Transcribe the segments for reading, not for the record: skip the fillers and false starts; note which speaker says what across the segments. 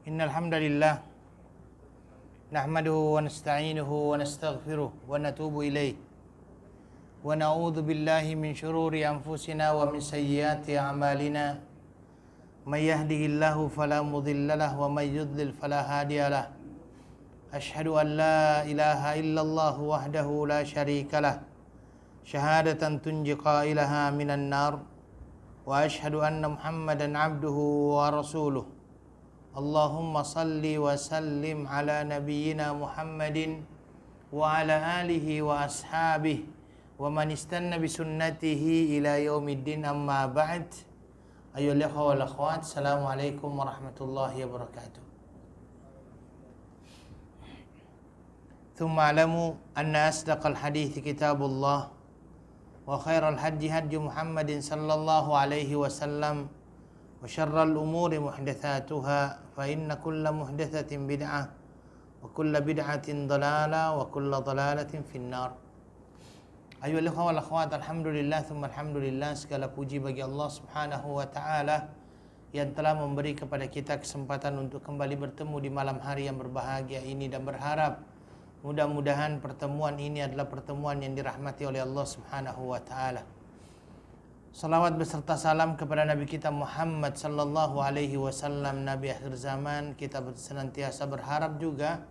Speaker 1: Innal hamdalillah nahmaduhu wa nasta'inuhu wa nastaghfiruh wa natubu ilaih wa na'udzu billahi min shururi anfusina wa min sayyiati a'malina may yahdihillahu fala mudilla lahu wa may yudlil fala hadiya lahu asyhadu an la ilaha illallah wahdahu la syarika lah syahadatan tunji qailaha minan nar wa asyhadu anna muhammadan abduhu wa rasuluh. Allahumma salli wa sallim ala nabiyyina Muhammadin wa ala alihi wa ashabihi wa man istanna bi sunnatihi ila yaumiddin, amma ba'd. Ayyuhal ikhwa wal akhwat, assalamualaikum warahmatullahi wabarakatuh. Thumma alamu anna asdaqal hadithi kitabullah wa khairal hadi hadi Muhammadin sallallahu alaihi wasallam wa syarral umuri muhdatsatuha fa inna kulla muhdatsatin bid'ah wa kulla bid'atin dhalalah wa kulla dhalalatin finnar. Ayyuhal ikhwah wal akhwat, alhamdulillah thumma alhamdulillah, segala puji bagi Allah Subhanahu wa taala yang telah memberi kepada kita kesempatan untuk kembali bertemu di malam hari yang berbahagia ini, dan berharap mudah-mudahan pertemuan ini adalah pertemuan yang dirahmati oleh Allah Subhanahu wa taala. Salawat beserta salam kepada Nabi kita Muhammad sallallahu alaihi wasallam, Nabi akhir zaman. Kita senantiasa berharap juga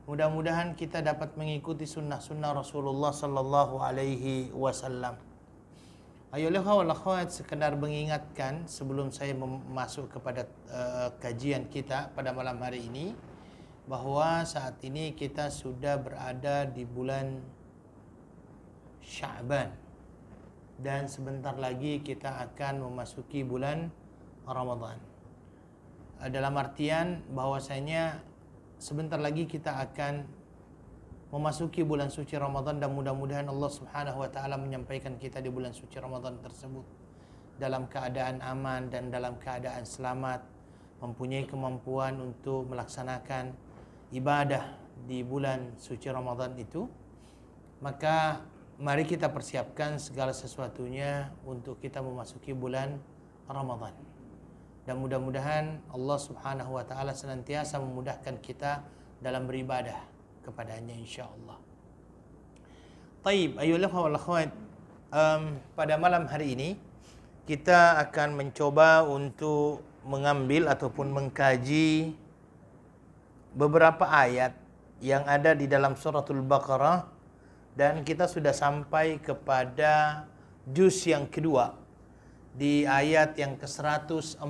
Speaker 1: mudah-mudahan kita dapat mengikuti sunnah-sunnah Rasulullah sallallahu alaihi wasallam. Ayolah wal akhwat, sekedar mengingatkan sebelum saya masuk kepada kajian kita pada malam hari ini, bahwa saat ini kita sudah berada di bulan Sya'ban dan sebentar lagi kita akan memasuki bulan Ramadan. Dalam artian bahwasanya sebentar lagi kita akan memasuki bulan suci Ramadan, dan mudah-mudahan Allah Subhanahu wa taala menyampaikan kita di bulan suci Ramadan tersebut dalam keadaan aman dan dalam keadaan selamat, mempunyai kemampuan untuk melaksanakan ibadah di bulan suci Ramadan itu. Maka mari kita persiapkan segala sesuatunya untuk kita memasuki bulan Ramadan. Dan mudah-mudahan Allah Subhanahu wa taala senantiasa memudahkan kita dalam beribadah kepadanya insyaallah. Taib, ayolah wal akhwat, pada malam hari ini kita akan mencoba untuk mengambil ataupun mengkaji beberapa ayat yang ada di dalam suratul Baqarah, dan kita sudah sampai kepada juz yang kedua di ayat yang ke-146.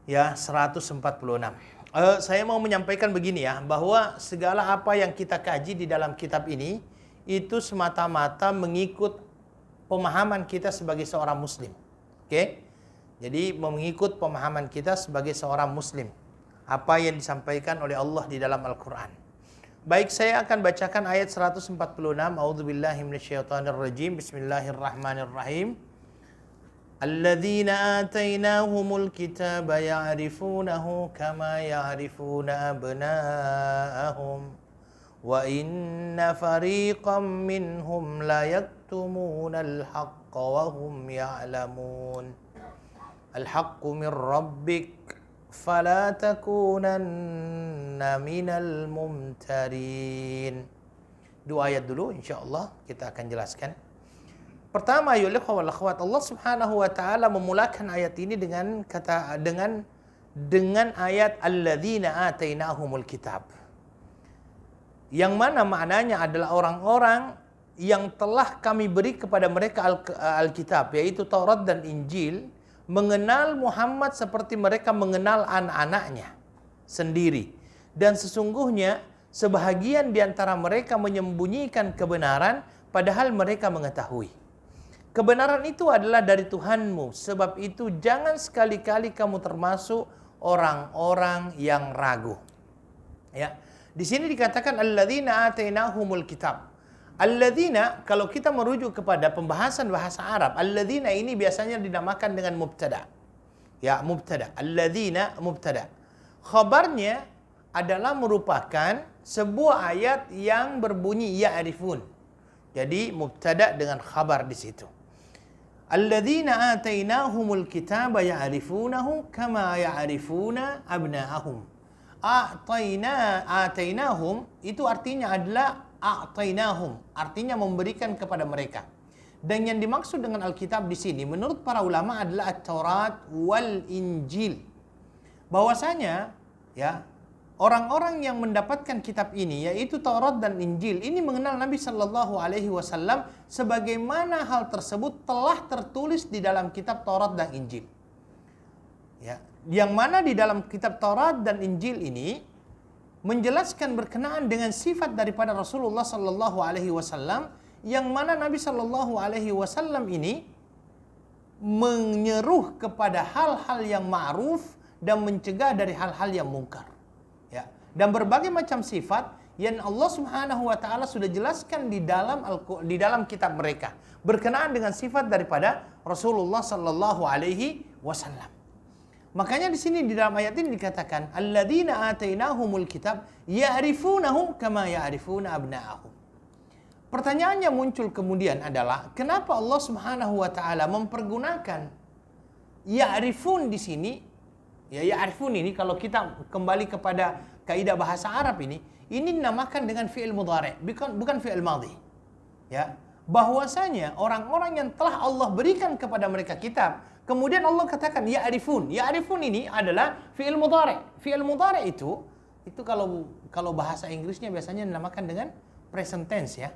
Speaker 1: Ya, 146. Saya mau menyampaikan begini ya, bahwa segala apa yang kita kaji di dalam kitab ini itu semata-mata mengikut pemahaman kita sebagai seorang muslim. Oke? Jadi mengikut pemahaman kita sebagai seorang muslim, apa yang disampaikan oleh Allah di dalam Al-Quran. Baik, saya akan bacakan ayat 146. A'udzubillahi minasyaitonirrajim. Bismillahirrahmanirrahim. Alladzina atainahumul kitaba ya'rifunahu kama ya'rifuna abna'ahum wa inna fariqam minhum la yaktumunal haqqa wa hum ya'lamun. Al-haqqu min rabbik fala takunanna minal mumtarin. Dua ayat dulu insyaallah kita akan jelaskan. Pertama, ya ikhwah wal akhwat, Allah Subhanahu wa taala memulakan ayat ini dengan ayat alladzina atainahumul kitab, yang mana maknanya adalah orang-orang yang telah kami beri kepada mereka Alkitab, yaitu Taurat dan Injil, mengenal Muhammad seperti mereka mengenal anak-anaknya sendiri. Dan sesungguhnya sebahagian di antara mereka menyembunyikan kebenaran padahal mereka mengetahui. Kebenaran itu adalah dari Tuhanmu, sebab itu jangan sekali-kali kamu termasuk orang-orang yang ragu. Ya. Di sini dikatakan alladzina atainahumul kitab. Alladzina, kalau kita merujuk kepada pembahasan bahasa Arab, alladzina ini biasanya dinamakan dengan mubtada. Ya, mubtada. Alladzina mubtada. Khabarnya adalah merupakan sebuah ayat yang berbunyi ya'rifun. Jadi mubtada dengan khabar di situ. Alladzina atainahumul kitaba ya'rifunahu kama ya'rifuna abna'ahum. Atainahum itu artinya adalah a'tainahum, artinya memberikan kepada mereka. Dan yang dimaksud dengan Alkitab di sini menurut para ulama adalah At-Taurat wal Injil. Bahwasanya ya, orang-orang yang mendapatkan kitab ini yaitu Taurat dan Injil ini mengenal Nabi sallallahu alaihi wasallam sebagaimana hal tersebut telah tertulis di dalam kitab Taurat dan Injil. Ya, yang mana di dalam kitab Taurat dan Injil ini menjelaskan berkenaan dengan sifat daripada Rasulullah sallallahu alaihi wasallam, yang mana Nabi sallallahu alaihi wasallam ini menyeru kepada hal-hal yang ma'ruf dan mencegah dari hal-hal yang mungkar. Ya, dan berbagai macam sifat yang Allah Subhanahu wa taala sudah jelaskan di dalam kitab mereka berkenaan dengan sifat daripada Rasulullah sallallahu alaihi wasallam. Makanya di sini di dalam ayat ini dikatakan alladzina atainahumul kitab ya'rifunahu kama ya'rifuna abna'ahum. Pertanyaannya muncul kemudian adalah kenapa Allah Subhanahu wa taala mempergunakan ya'rifun di sini? Ya, ya'rifun ini kalau kita kembali kepada kaidah bahasa Arab ini dinamakan dengan fi'il mudhari', bukan fi'il madhi. Ya, bahwasanya orang-orang yang telah Allah berikan kepada mereka kitab, kemudian Allah katakan ya'rifun. Ya'rifun ini adalah fi'il mudhari'. Fi'il mudhari' itu kalau bahasa Inggrisnya biasanya dinamakan dengan present tense ya.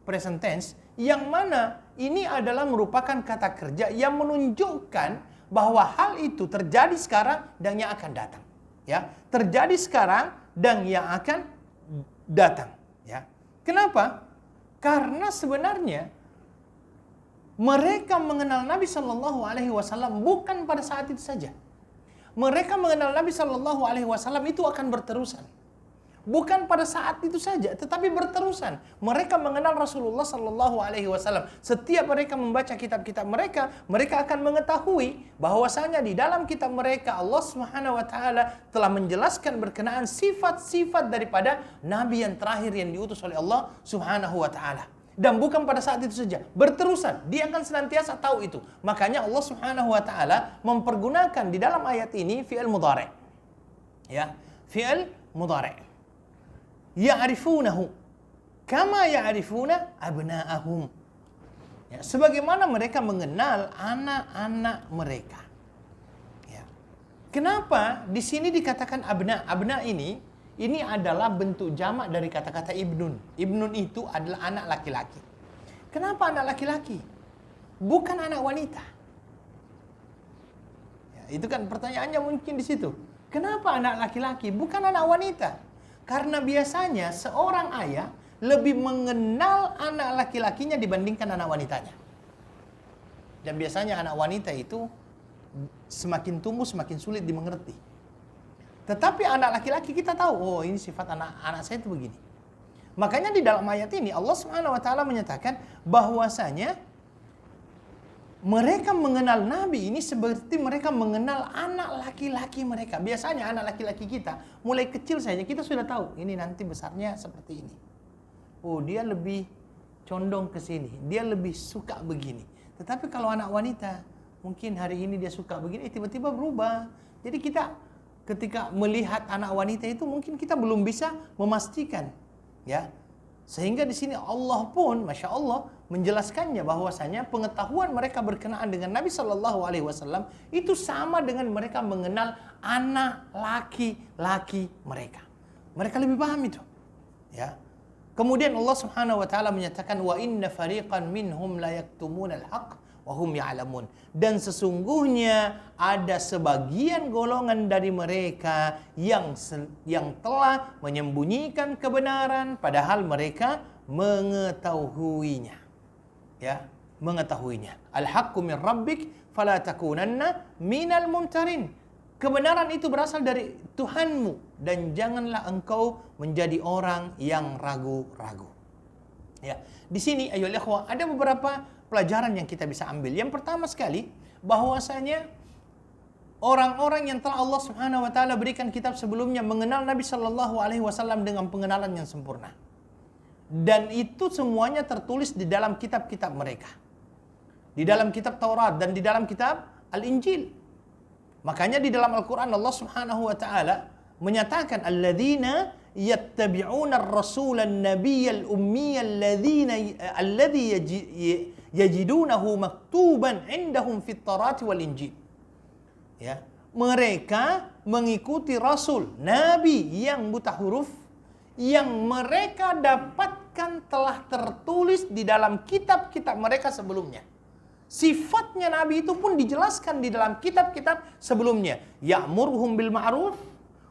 Speaker 1: Present tense, yang mana ini adalah merupakan kata kerja yang menunjukkan bahwa hal itu terjadi sekarang dan yang akan datang. Ya, terjadi sekarang dan yang akan datang. Ya, kenapa? Karena sebenarnya mereka mengenal Nabi Shallallahu Alaihi Wasallam bukan pada saat itu saja. Mereka mengenal Nabi Shallallahu Alaihi Wasallam itu akan berterusan. Bukan pada saat itu saja, tetapi berterusan. Mereka mengenal Rasulullah Sallallahu Alaihi Wasallam. Setiap mereka membaca kitab-kitab mereka, mereka akan mengetahui bahwasanya di dalam kitab mereka Allah Subhanahu Wa Taala telah menjelaskan berkenaan sifat-sifat daripada Nabi yang terakhir yang diutus oleh Allah Subhanahu Wa Taala. Dan bukan pada saat itu saja, berterusan. Dia akan senantiasa tahu itu. Makanya Allah Subhanahu Wa Taala mempergunakan di dalam ayat ini fi'il mudhari'. Ya, fi'il mudhari'. Ya'rifunahu kama ya'rifuna abna'ahum. Ya, sebagaimana mereka mengenal anak-anak mereka. Ya. Kenapa di sini dikatakan abna? Abna ini adalah bentuk jamak dari kata-kata ibnun. Ibnun itu adalah anak laki-laki. Kenapa anak laki-laki? Bukan anak wanita. Ya, itu kan pertanyaannya mungkin di situ. Kenapa anak laki-laki? Bukan anak wanita. Karena biasanya seorang ayah lebih mengenal anak laki-lakinya dibandingkan anak wanitanya. Dan biasanya anak wanita itu semakin tumbuh semakin sulit dimengerti. Tetapi anak laki-laki kita tahu, oh ini sifat anak saya itu begini. Makanya di dalam ayat ini Allah Subhanahu wa taala menyatakan bahwasanya mereka mengenal Nabi ini seperti mereka mengenal anak laki-laki mereka. Biasanya anak laki-laki kita, mulai kecil saja kita sudah tahu, ini nanti besarnya seperti ini. Oh, dia lebih condong ke sini, dia lebih suka begini. Tetapi kalau anak wanita, mungkin hari ini dia suka begini, tiba-tiba berubah. Jadi kita ketika melihat anak wanita itu mungkin kita belum bisa memastikan. Ya, sehingga di sini Allah pun, Masya Allah, menjelaskannya bahwasanya pengetahuan mereka berkenaan dengan Nabi Shallallahu Alaihi Wasallam itu sama dengan mereka mengenal anak laki-laki mereka. Mereka lebih paham itu. Ya. Kemudian Allah Subhanahu Wa Taala menyatakan wa inna fariqan minhum la yaktumuna al-haq wa hum ya'lamun. Dan sesungguhnya ada sebagian golongan dari mereka yang telah menyembunyikan kebenaran padahal mereka mengetahuinya. Ya, mengetahuinya. Al-haqqu min rabbik fala takunanna minal mumtarin. Kebenaran itu berasal dari Tuhanmu dan janganlah engkau menjadi orang yang ragu-ragu. Ya, di sini ayolah ikhwah ada beberapa pelajaran yang kita bisa ambil. Yang pertama sekali bahwasanya orang-orang yang telah Allah Subhanahu wa taala berikan kitab sebelumnya mengenal Nabi Shallallahu alaihi wasallam dengan pengenalan yang sempurna. Dan itu semuanya tertulis di dalam kitab-kitab mereka. di dalam kitab Taurat dan di dalam kitab Al-Injil. Makanya di dalam Al-Quran Allah Subhanahu wa taala menyatakan alladzina yattabi'una ar-rasula an-nabiyyal ummiyal alladzi yajidunahu maktuban 'indahum fit Taurati wal Injil. Ya, mereka mengikuti rasul nabi yang buta huruf yang mereka dapatkan telah tertulis di dalam kitab-kitab mereka sebelumnya. Sifatnya Nabi itu pun dijelaskan di dalam kitab-kitab sebelumnya. Ya'muruhum bil ma'ruf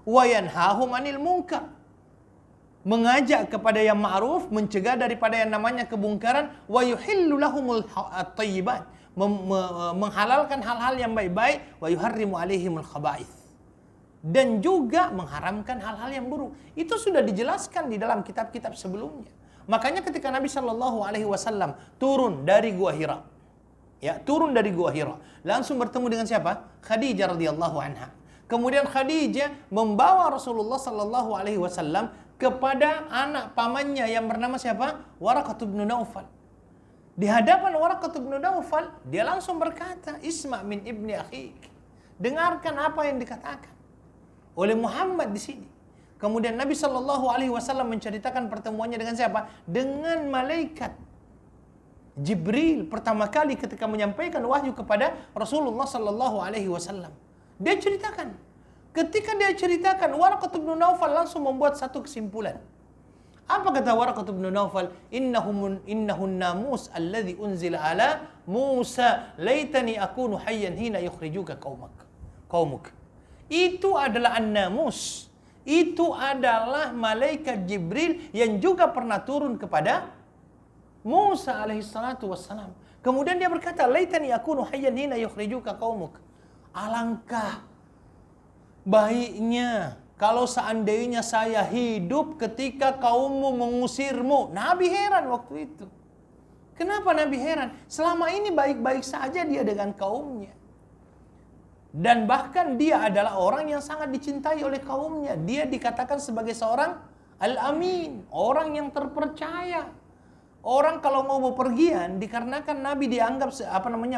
Speaker 1: wa yanhahum 'anil munkar. Mengajak kepada yang ma'ruf, mencegah daripada yang namanya kemungkaran, wa yuhillu lahumul thayyibat. Menghalalkan hal-hal yang baik-baik, wa yuharrimu 'alaihimul khaba'ith. Dan juga mengharamkan hal-hal yang buruk. Itu sudah dijelaskan di dalam kitab-kitab sebelumnya. Makanya ketika Nabi Shallallahu alaihi wasallam turun dari Gua Hira, langsung bertemu dengan siapa? Khadijah radhiyallahu anha. Kemudian Khadijah membawa Rasulullah sallallahu alaihi wasallam kepada anak pamannya yang bernama siapa? Waraqah bin Naufal. Di hadapan Waraqah bin Naufal, dia langsung berkata, "Isma' min ibni akhik." Dengarkan apa yang dikatakan oleh Muhammad di sini. Kemudian Nabi sallallahu alaihi wasallam menceritakan pertemuannya dengan siapa? Dengan malaikat Jibril pertama kali ketika menyampaikan wahyu kepada Rasulullah sallallahu alaihi wasallam. Dia ceritakan. Ketika dia ceritakan, Waraqah bin Naufal langsung membuat satu kesimpulan. Apa kata Waraqah bin Naufal? Innahun namus alladhi unzila ala Musa laitani akunu hayyan hina yukhrijuka qaumuk. Itu adalah an-namus. Itu adalah malaikat Jibril yang juga pernah turun kepada Musa alaihi salatu wassalam. Kemudian dia berkata, "Laitani akunu hayyan hina yukhrijuka qaumuk." Alangkah baiknya kalau seandainya saya hidup ketika kaummu mengusirmu. Nabi heran waktu itu. Kenapa Nabi heran? Selama ini baik-baik saja dia dengan kaumnya. Dan bahkan dia adalah orang yang sangat dicintai oleh kaumnya. Dia dikatakan sebagai seorang al-amin, orang yang terpercaya. Orang kalau mau bepergian, dikarenakan Nabi dianggap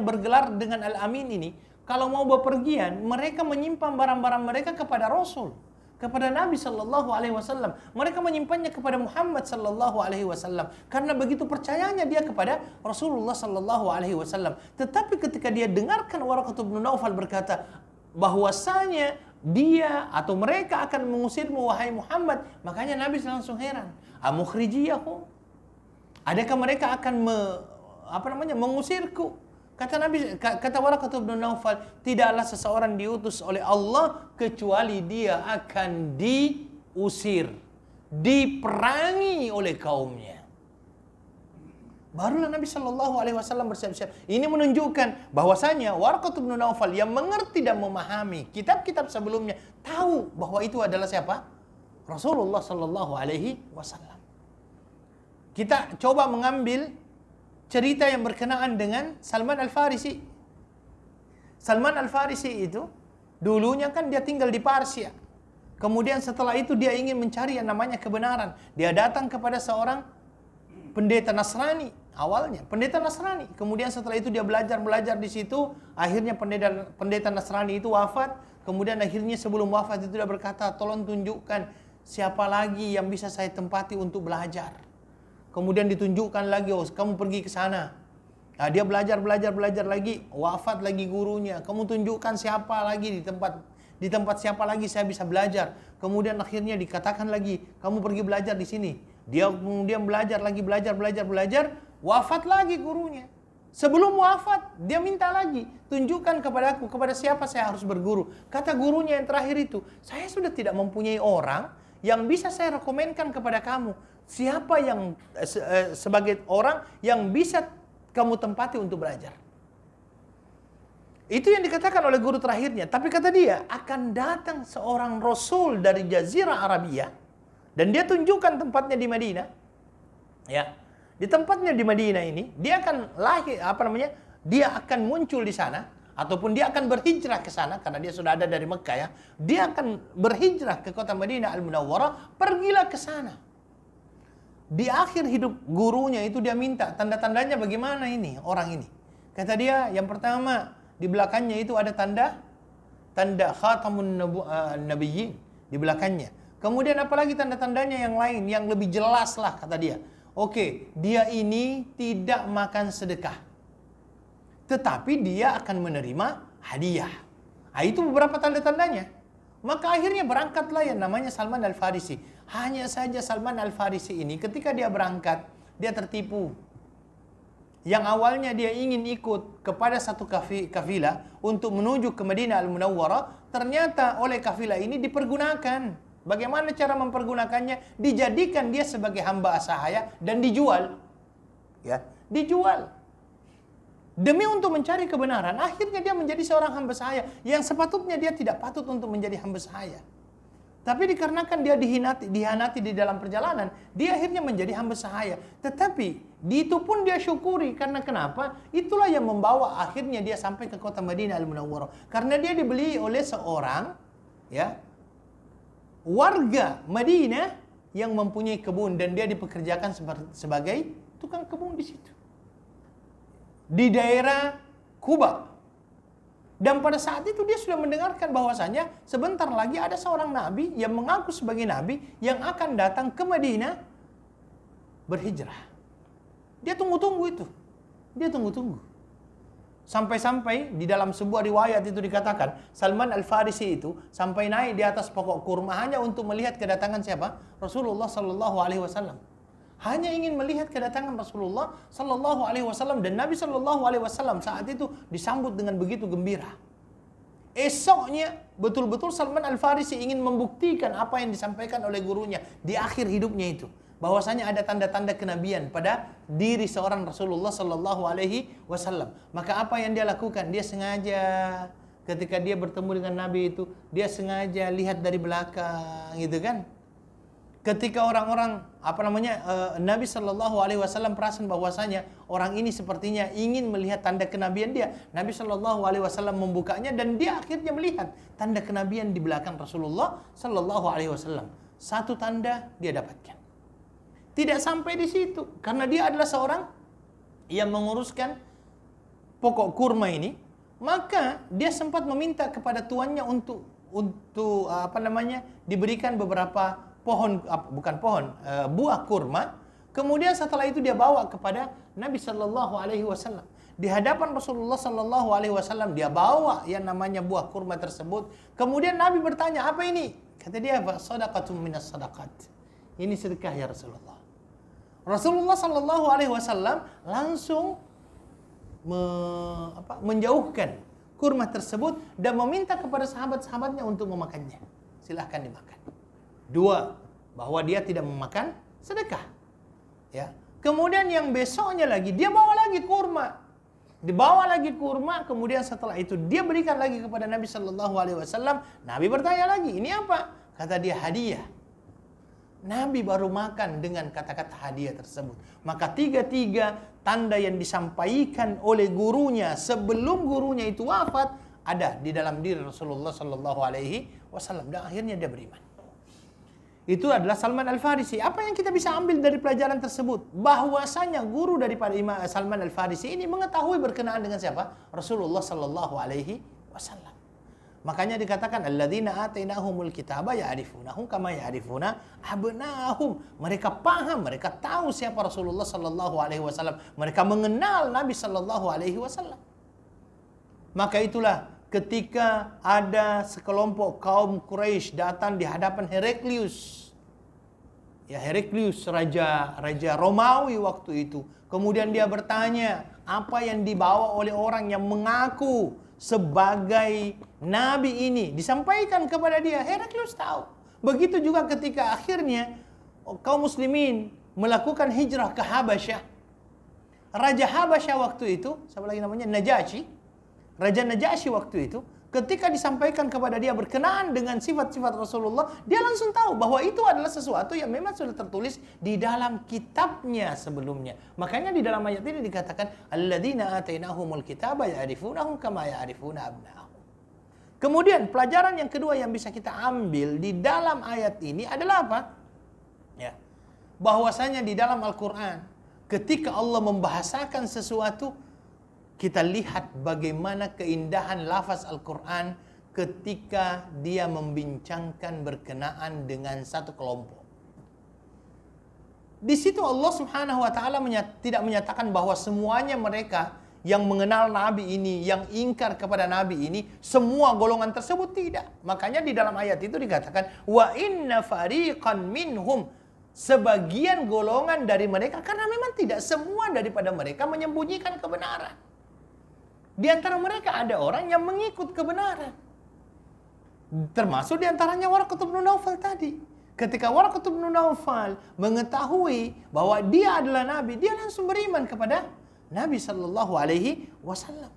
Speaker 1: bergelar dengan Al-Amin ini, kalau mau bepergian, mereka menyimpan barang-barang mereka kepada Rasul, kepada Nabi sallallahu alaihi wasallam. Mereka menyimpannya kepada Muhammad sallallahu alaihi wasallam karena begitu percayanya dia kepada Rasulullah sallallahu alaihi wasallam. Tetapi ketika dia dengarkan Waraqah bin Naufal berkata bahwasanya dia atau mereka akan mengusirmu wahai Muhammad, makanya Nabi langsung heran. Amukhrijiyahu? Adakah mereka akan mengusirku? Kata Waraqah bin Naufal, tidaklah seseorang diutus oleh Allah kecuali dia akan diusir, diperangi oleh kaumnya. Barulah Nabi Shallallahu alaihi wasallam bersiap-siap. Ini menunjukkan bahwasanya Waraqah bin Naufal yang mengerti dan memahami kitab-kitab sebelumnya tahu bahwa itu adalah siapa? Rasulullah Shallallahu alaihi wasallam. Kita coba mengambil cerita yang berkenaan dengan Salman Al-Farisi. Salman Al-Farisi itu dulunya kan dia tinggal di Persia. Kemudian setelah itu dia ingin mencari yang namanya kebenaran. Dia datang kepada seorang pendeta Nasrani awalnya, pendeta Nasrani. Kemudian setelah itu dia belajar di situ. Akhirnya pendeta Nasrani itu wafat. Kemudian akhirnya sebelum wafat itu dia berkata, "Tolong tunjukkan siapa lagi yang bisa saya tempati untuk belajar." Kemudian ditunjukkan lagi, "Oh, kamu pergi ke sana." Nah, dia belajar lagi, wafat lagi gurunya. Kamu tunjukkan siapa lagi di tempat siapa lagi saya bisa belajar. Kemudian akhirnya dikatakan lagi, "Kamu pergi belajar di sini." Dia kemudian belajar, wafat lagi gurunya. Sebelum wafat, dia minta lagi, "Tunjukkan kepadaku, kepada siapa saya harus berguru." Kata gurunya yang terakhir itu, "Saya sudah tidak mempunyai orang yang bisa saya rekomenkan kepada kamu. Siapa yang sebagai orang yang bisa kamu tempati untuk belajar?" Itu yang dikatakan oleh guru terakhirnya. Tapi kata dia, akan datang seorang Rasul dari Jazirah Arabia dan dia tunjukkan tempatnya di Madinah. Ya, di tempatnya di Madinah ini dia akan dia akan muncul di sana ataupun dia akan berhijrah ke sana karena dia sudah ada dari Mekah ya. Dia akan berhijrah ke kota Madinah Al-Munawwarah, pergilah ke sana. Di akhir hidup gurunya itu dia minta tanda-tandanya bagaimana ini orang ini. Kata dia, yang pertama, di belakangnya itu ada tanda khatamun nabiyyin di belakangnya. Kemudian apalagi tanda-tandanya yang lain yang lebih jelas lah, kata dia. Oke, dia ini tidak makan sedekah, tetapi dia akan menerima hadiah. Nah, itu beberapa tanda-tandanya. Maka akhirnya berangkatlah yang namanya Salman Al-Farisi. Hanya saja Salman Al-Farisi ini ketika dia berangkat, dia tertipu. Yang awalnya dia ingin ikut kepada satu kafilah untuk menuju ke Madinah Al-Munawwarah, ternyata oleh kafilah ini dipergunakan. Bagaimana cara mempergunakannya? Dijadikan dia sebagai hamba sahaya dan dijual. Ya, dijual. Demi untuk mencari kebenaran, akhirnya dia menjadi seorang hamba sahaya yang sepatutnya dia tidak patut untuk menjadi hamba sahaya. Tapi dikarenakan dia dihianati di dalam perjalanan, dia akhirnya menjadi hamba sahaya. Tetapi itu pun dia syukuri, karena kenapa? Itulah yang membawa akhirnya dia sampai ke kota Madinah Al-Munawwarah. Karena dia dibeli oleh seorang warga Madinah yang mempunyai kebun, dan dia dipekerjakan sebagai tukang kebun di situ, di daerah Kuba. Dan pada saat itu dia sudah mendengarkan bahwasanya sebentar lagi ada seorang nabi yang mengaku sebagai nabi yang akan datang ke Madinah berhijrah. Dia tunggu-tunggu itu. Dia tunggu-tunggu. Sampai-sampai di dalam sebuah riwayat itu dikatakan Salman Al-Farisi itu sampai naik di atas pokok kurma hanya untuk melihat kedatangan siapa? Rasulullah sallallahu alaihi wasallam. Hanya ingin melihat kedatangan Rasulullah sallallahu alaihi wasallam, dan Nabi sallallahu alaihi wasallam saat itu disambut dengan begitu gembira. Esoknya betul-betul Salman Al-Farisi ingin membuktikan apa yang disampaikan oleh gurunya di akhir hidupnya itu, bahwasanya ada tanda-tanda kenabian pada diri seorang Rasulullah sallallahu alaihi wasallam. Maka apa yang dia lakukan? Dia sengaja ketika dia bertemu dengan Nabi itu, dia sengaja lihat dari belakang, gitu kan? Ketika orang-orang Nabi Shallallahu Alaihi Wasallam perasan bahwasanya orang ini sepertinya ingin melihat tanda kenabian dia, Nabi Shallallahu Alaihi Wasallam membukanya dan dia akhirnya melihat tanda kenabian di belakang Rasulullah Shallallahu Alaihi Wasallam. Satu tanda dia dapatkan. Tidak sampai di situ, karena dia adalah seorang yang menguruskan pokok kurma ini, maka dia sempat meminta kepada tuannya untuk diberikan beberapa buah kurma. Kemudian setelah itu dia bawa kepada Nabi Shallallahu Alaihi Wasallam. Di hadapan Rasulullah Shallallahu Alaihi Wasallam dia bawa yang namanya buah kurma tersebut. Kemudian Nabi bertanya, apa ini? Kata dia, sadaqatun minas sadaqat. Ini sedekah ya Rasulullah. Rasulullah Shallallahu Alaihi Wasallam langsung menjauhkan kurma tersebut dan meminta kepada sahabat-sahabatnya untuk memakannya. Silahkan dimakan. Dua, bahwa dia tidak memakan sedekah. Ya. Kemudian yang besoknya lagi dia bawa lagi kurma. Dibawa lagi kurma, kemudian setelah itu dia berikan lagi kepada Nabi Shallallahu Alaihi Wasallam. Nabi bertanya lagi, ini apa? Kata dia, hadiah. Nabi baru makan dengan kata-kata hadiah tersebut. Maka tiga-tiga tanda yang disampaikan oleh gurunya sebelum gurunya itu wafat ada di dalam diri Rasulullah Shallallahu Alaihi Wasallam, dan akhirnya dia beriman. Itu adalah Salman Al-Farisi. Apa yang kita bisa ambil dari pelajaran tersebut? Bahwasanya guru daripada Imam Salman Al-Farisi ini mengetahui berkenaan dengan siapa? Rasulullah sallallahu alaihi wasallam. Makanya dikatakan alladzina atainahumul kitaba ya'rifunahum kama ya'rifuna abna'ahum. Mereka paham, mereka tahu siapa Rasulullah sallallahu alaihi wasallam. Mereka mengenal Nabi sallallahu alaihi wasallam. Maka itulah ketika ada sekelompok kaum Quraisy datang di hadapan Heraklius. Ya, Heraklius raja Romawi waktu itu. Kemudian dia bertanya, apa yang dibawa oleh orang yang mengaku sebagai nabi ini? Disampaikan kepada dia, Heraklius tahu. Begitu juga ketika akhirnya kaum muslimin melakukan hijrah ke Habasyah. Raja Habasyah waktu itu, siapa lagi namanya? Najasyi. Raja Najasyi waktu itu, ketika disampaikan kepada dia berkenaan dengan sifat-sifat Rasulullah, dia langsung tahu bahwa itu adalah sesuatu yang memang sudah tertulis di dalam kitabnya sebelumnya. Makanya di dalam ayat ini dikatakan, alladzina atainahumul kitaba ya'rifunahum kama ya'rifuna abna'ahum. Kemudian pelajaran yang kedua yang bisa kita ambil di dalam ayat ini adalah apa? Ya, bahwasanya di dalam Al-Quran, ketika Allah membahasakan sesuatu, kita lihat bagaimana keindahan lafaz Al-Quran ketika dia membincangkan berkenaan dengan satu kelompok. Di situ Allah Subhanahu wa taala tidak menyatakan bahwa semuanya mereka yang mengenal Nabi ini, yang ingkar kepada Nabi ini, semua golongan tersebut, tidak. Makanya di dalam ayat itu dikatakan wa inna fariqan minhum, sebagian golongan dari mereka, karena memang tidak semua daripada mereka menyembunyikan kebenaran. Di antara mereka ada orang yang mengikut kebenaran. Termasuk di antaranya Waraqah bin Naufal tadi. Ketika Waraqah bin Naufal mengetahui bahwa dia adalah Nabi, dia langsung beriman kepada Nabi Sallallahu Alaihi Wasallam.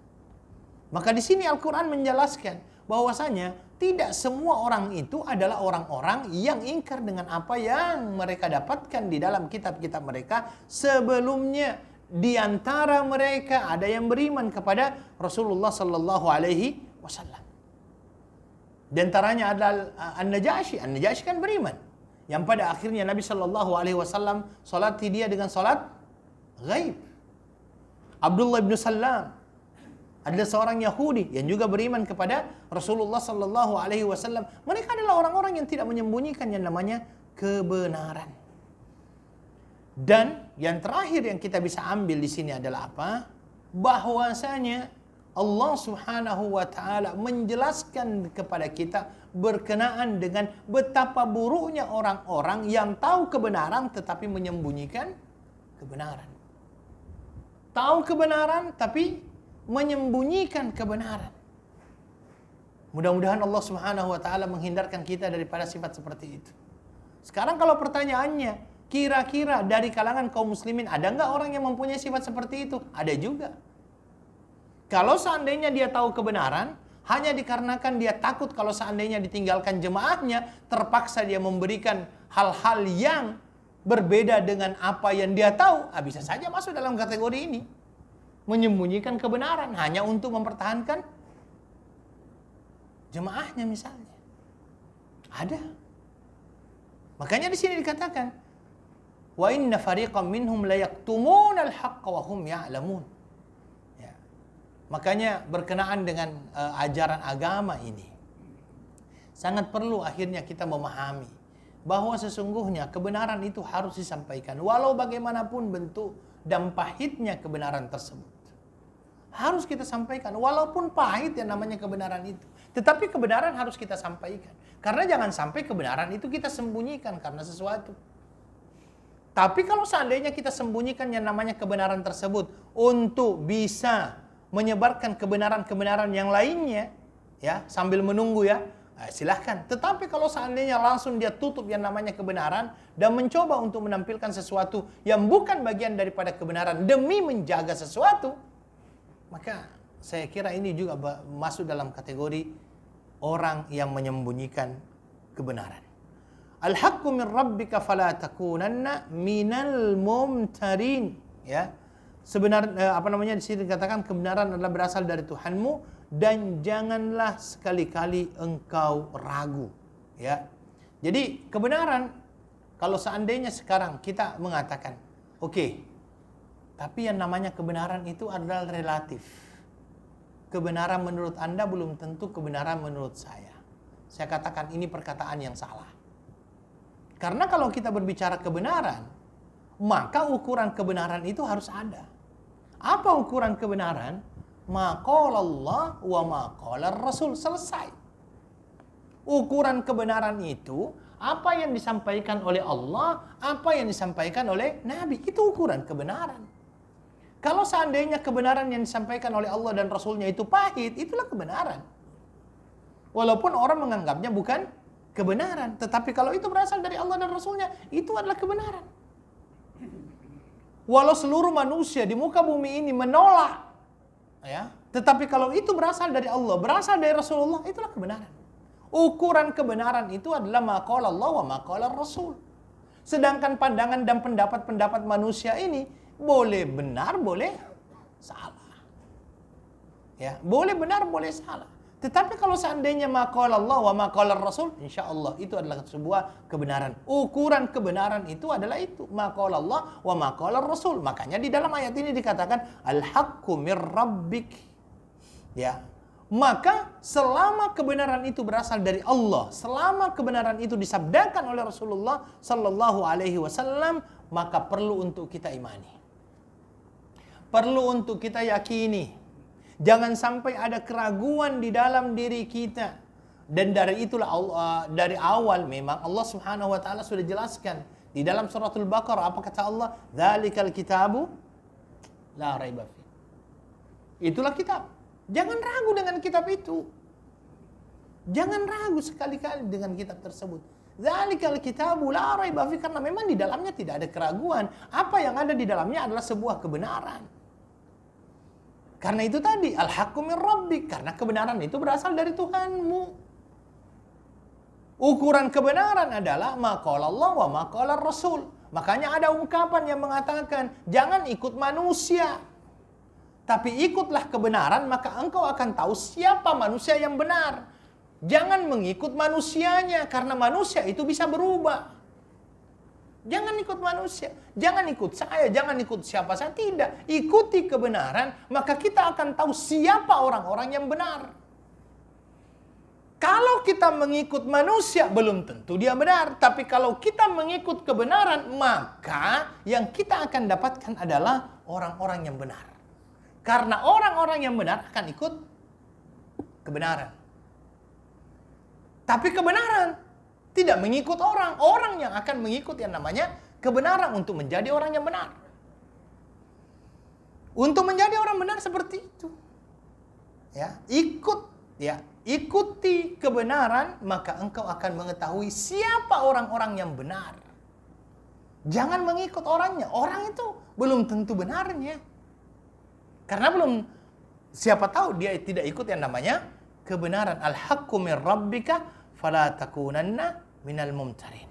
Speaker 1: Maka di sini Al-Quran menjelaskan bahwasanya tidak semua orang itu adalah orang-orang yang ingkar dengan apa yang mereka dapatkan di dalam kitab-kitab mereka sebelumnya. Di antara mereka ada yang beriman kepada Rasulullah Sallallahu Alaihi Wasallam. Di antaranya adalah An-Najasyi. An-Najasyi kan beriman, yang pada akhirnya Nabi Sallallahu Alaihi Wasallam salati dia dengan salat ghaib. Abdullah bin Salam adalah seorang Yahudi yang juga beriman kepada Rasulullah Sallallahu Alaihi Wasallam. Mereka adalah orang-orang yang tidak menyembunyikan yang namanya kebenaran. Dan yang terakhir yang kita bisa ambil di sini adalah apa? Bahwasanya Allah Subhanahu wa taala menjelaskan kepada kita berkenaan dengan betapa buruknya orang-orang yang tahu kebenaran tetapi menyembunyikan kebenaran. Tahu kebenaran tapi menyembunyikan kebenaran. Mudah-mudahan Allah Subhanahu wa taala menghindarkan kita daripada sifat seperti itu. Sekarang kalau pertanyaannya, kira-kira dari kalangan kaum muslimin ada nggak orang yang mempunyai sifat seperti itu? Ada juga. Kalau seandainya dia tahu kebenaran, hanya dikarenakan dia takut kalau seandainya ditinggalkan jemaahnya, terpaksa dia memberikan hal-hal yang berbeda dengan apa yang dia tahu, bisa saja masuk dalam kategori ini. Menyembunyikan kebenaran hanya untuk mempertahankan jemaahnya misalnya. Ada. Makanya di sini dikatakan, wa inna fariqam minhum la yaktumunal haqqa wa hum ya'lamun. Makanya berkenaan dengan ajaran agama ini, sangat perlu akhirnya kita memahami bahwa sesungguhnya kebenaran itu harus disampaikan. Walau bagaimanapun bentuk dan pahitnya kebenaran tersebut, harus kita sampaikan. Walaupun pahit yang namanya kebenaran itu, tetapi kebenaran harus kita sampaikan. Karena jangan sampai kebenaran itu kita sembunyikan karena sesuatu. Tapi kalau seandainya kita sembunyikan yang namanya kebenaran tersebut untuk bisa menyebarkan kebenaran-kebenaran yang lainnya, ya, sambil menunggu, ya, silahkan. Tetapi kalau seandainya langsung dia tutup yang namanya kebenaran dan mencoba untuk menampilkan sesuatu yang bukan bagian daripada kebenaran demi menjaga sesuatu, maka saya kira ini juga masuk dalam kategori orang yang menyembunyikan kebenaran. Al-haqqu min rabbika fala takunanna minal mumtarin, ya. Sebenarnya di sini dikatakan kebenaran adalah berasal dari Tuhanmu dan janganlah sekali-kali engkau ragu, ya. Jadi kebenaran, kalau seandainya sekarang kita mengatakan, oke, tapi yang namanya kebenaran itu adalah relatif. Kebenaran menurut Anda belum tentu kebenaran menurut saya. Saya katakan ini perkataan yang salah. Karena kalau kita berbicara kebenaran, maka ukuran kebenaran itu harus ada. Apa ukuran kebenaran? Ma qala Allah wa ma qala Rasul, selesai. Ukuran kebenaran itu apa yang disampaikan oleh Allah, apa yang disampaikan oleh Nabi, itu ukuran kebenaran. Kalau seandainya kebenaran yang disampaikan oleh Allah dan Rasulnya itu pahit, itulah kebenaran. Walaupun orang menganggapnya bukan kebenaran, tetapi kalau itu berasal dari Allah dan Rasulnya, itu adalah kebenaran. Walau seluruh manusia di muka bumi ini menolak, ya, tetapi kalau itu berasal dari Allah, berasal dari Rasulullah, itulah kebenaran. Ukuran kebenaran itu adalah ma qala Allah wa ma qala Rasul. Sedangkan pandangan dan pendapat-pendapat manusia ini boleh benar, boleh salah. Ya, boleh benar, boleh salah. Tetapi kalau seandainya maqala Allah wa maqala Rasul, insya Allah itu adalah sebuah kebenaran. Ukuran kebenaran itu adalah itu, maqala Allah wa maqala Rasul. Makanya di dalam ayat ini dikatakan al-haqqu mir rabbik. Ya. Maka selama kebenaran itu berasal dari Allah, selama kebenaran itu disabdakan oleh Rasulullah sallallahu alaihi wasallam, maka perlu untuk kita imani. Perlu untuk kita yakini. Jangan sampai ada keraguan di dalam diri kita. Dan dari itulah dari awal memang Allah Subhanahu wa taala sudah jelaskan di dalam suratul Baqarah, apa kata Allah? Dzalikal kitabu la raiba fi. Itulah kitab. Jangan ragu dengan kitab itu. Jangan ragu sekali-kali dengan kitab tersebut. Dzalikal kitabu la raiba fi, karena memang di dalamnya tidak ada keraguan. Apa yang ada di dalamnya adalah sebuah kebenaran. Karena itu tadi, al-haqqu min rabbik, karena kebenaran itu berasal dari Tuhanmu. Ukuran kebenaran adalah maqala Allah wa maqala Rasul. Makanya ada ungkapan yang mengatakan, jangan ikut manusia, tapi ikutlah kebenaran, maka engkau akan tahu siapa manusia yang benar. Jangan mengikut manusianya, karena manusia itu bisa berubah. Jangan ikut manusia, jangan ikut saya, jangan ikut siapa saya, tidak. Ikuti kebenaran, maka kita akan tahu siapa orang-orang yang benar. Kalau kita mengikut manusia, belum tentu dia benar. Tapi kalau kita mengikut kebenaran, maka yang kita akan dapatkan adalah orang-orang yang benar. Karena orang-orang yang benar akan ikut kebenaran. Tapi kebenaran tidak mengikut orang. Orang yang akan mengikut yang namanya kebenaran untuk menjadi orang yang benar. Untuk menjadi orang benar seperti itu. Ya, ikuti kebenaran, maka engkau akan mengetahui siapa orang-orang yang benar. Jangan mengikut orangnya. Orang itu belum tentu benarnya. Karena siapa tahu dia tidak ikut yang namanya kebenaran. Al-haqqu min rabbika fala takunanna minal mumtarin.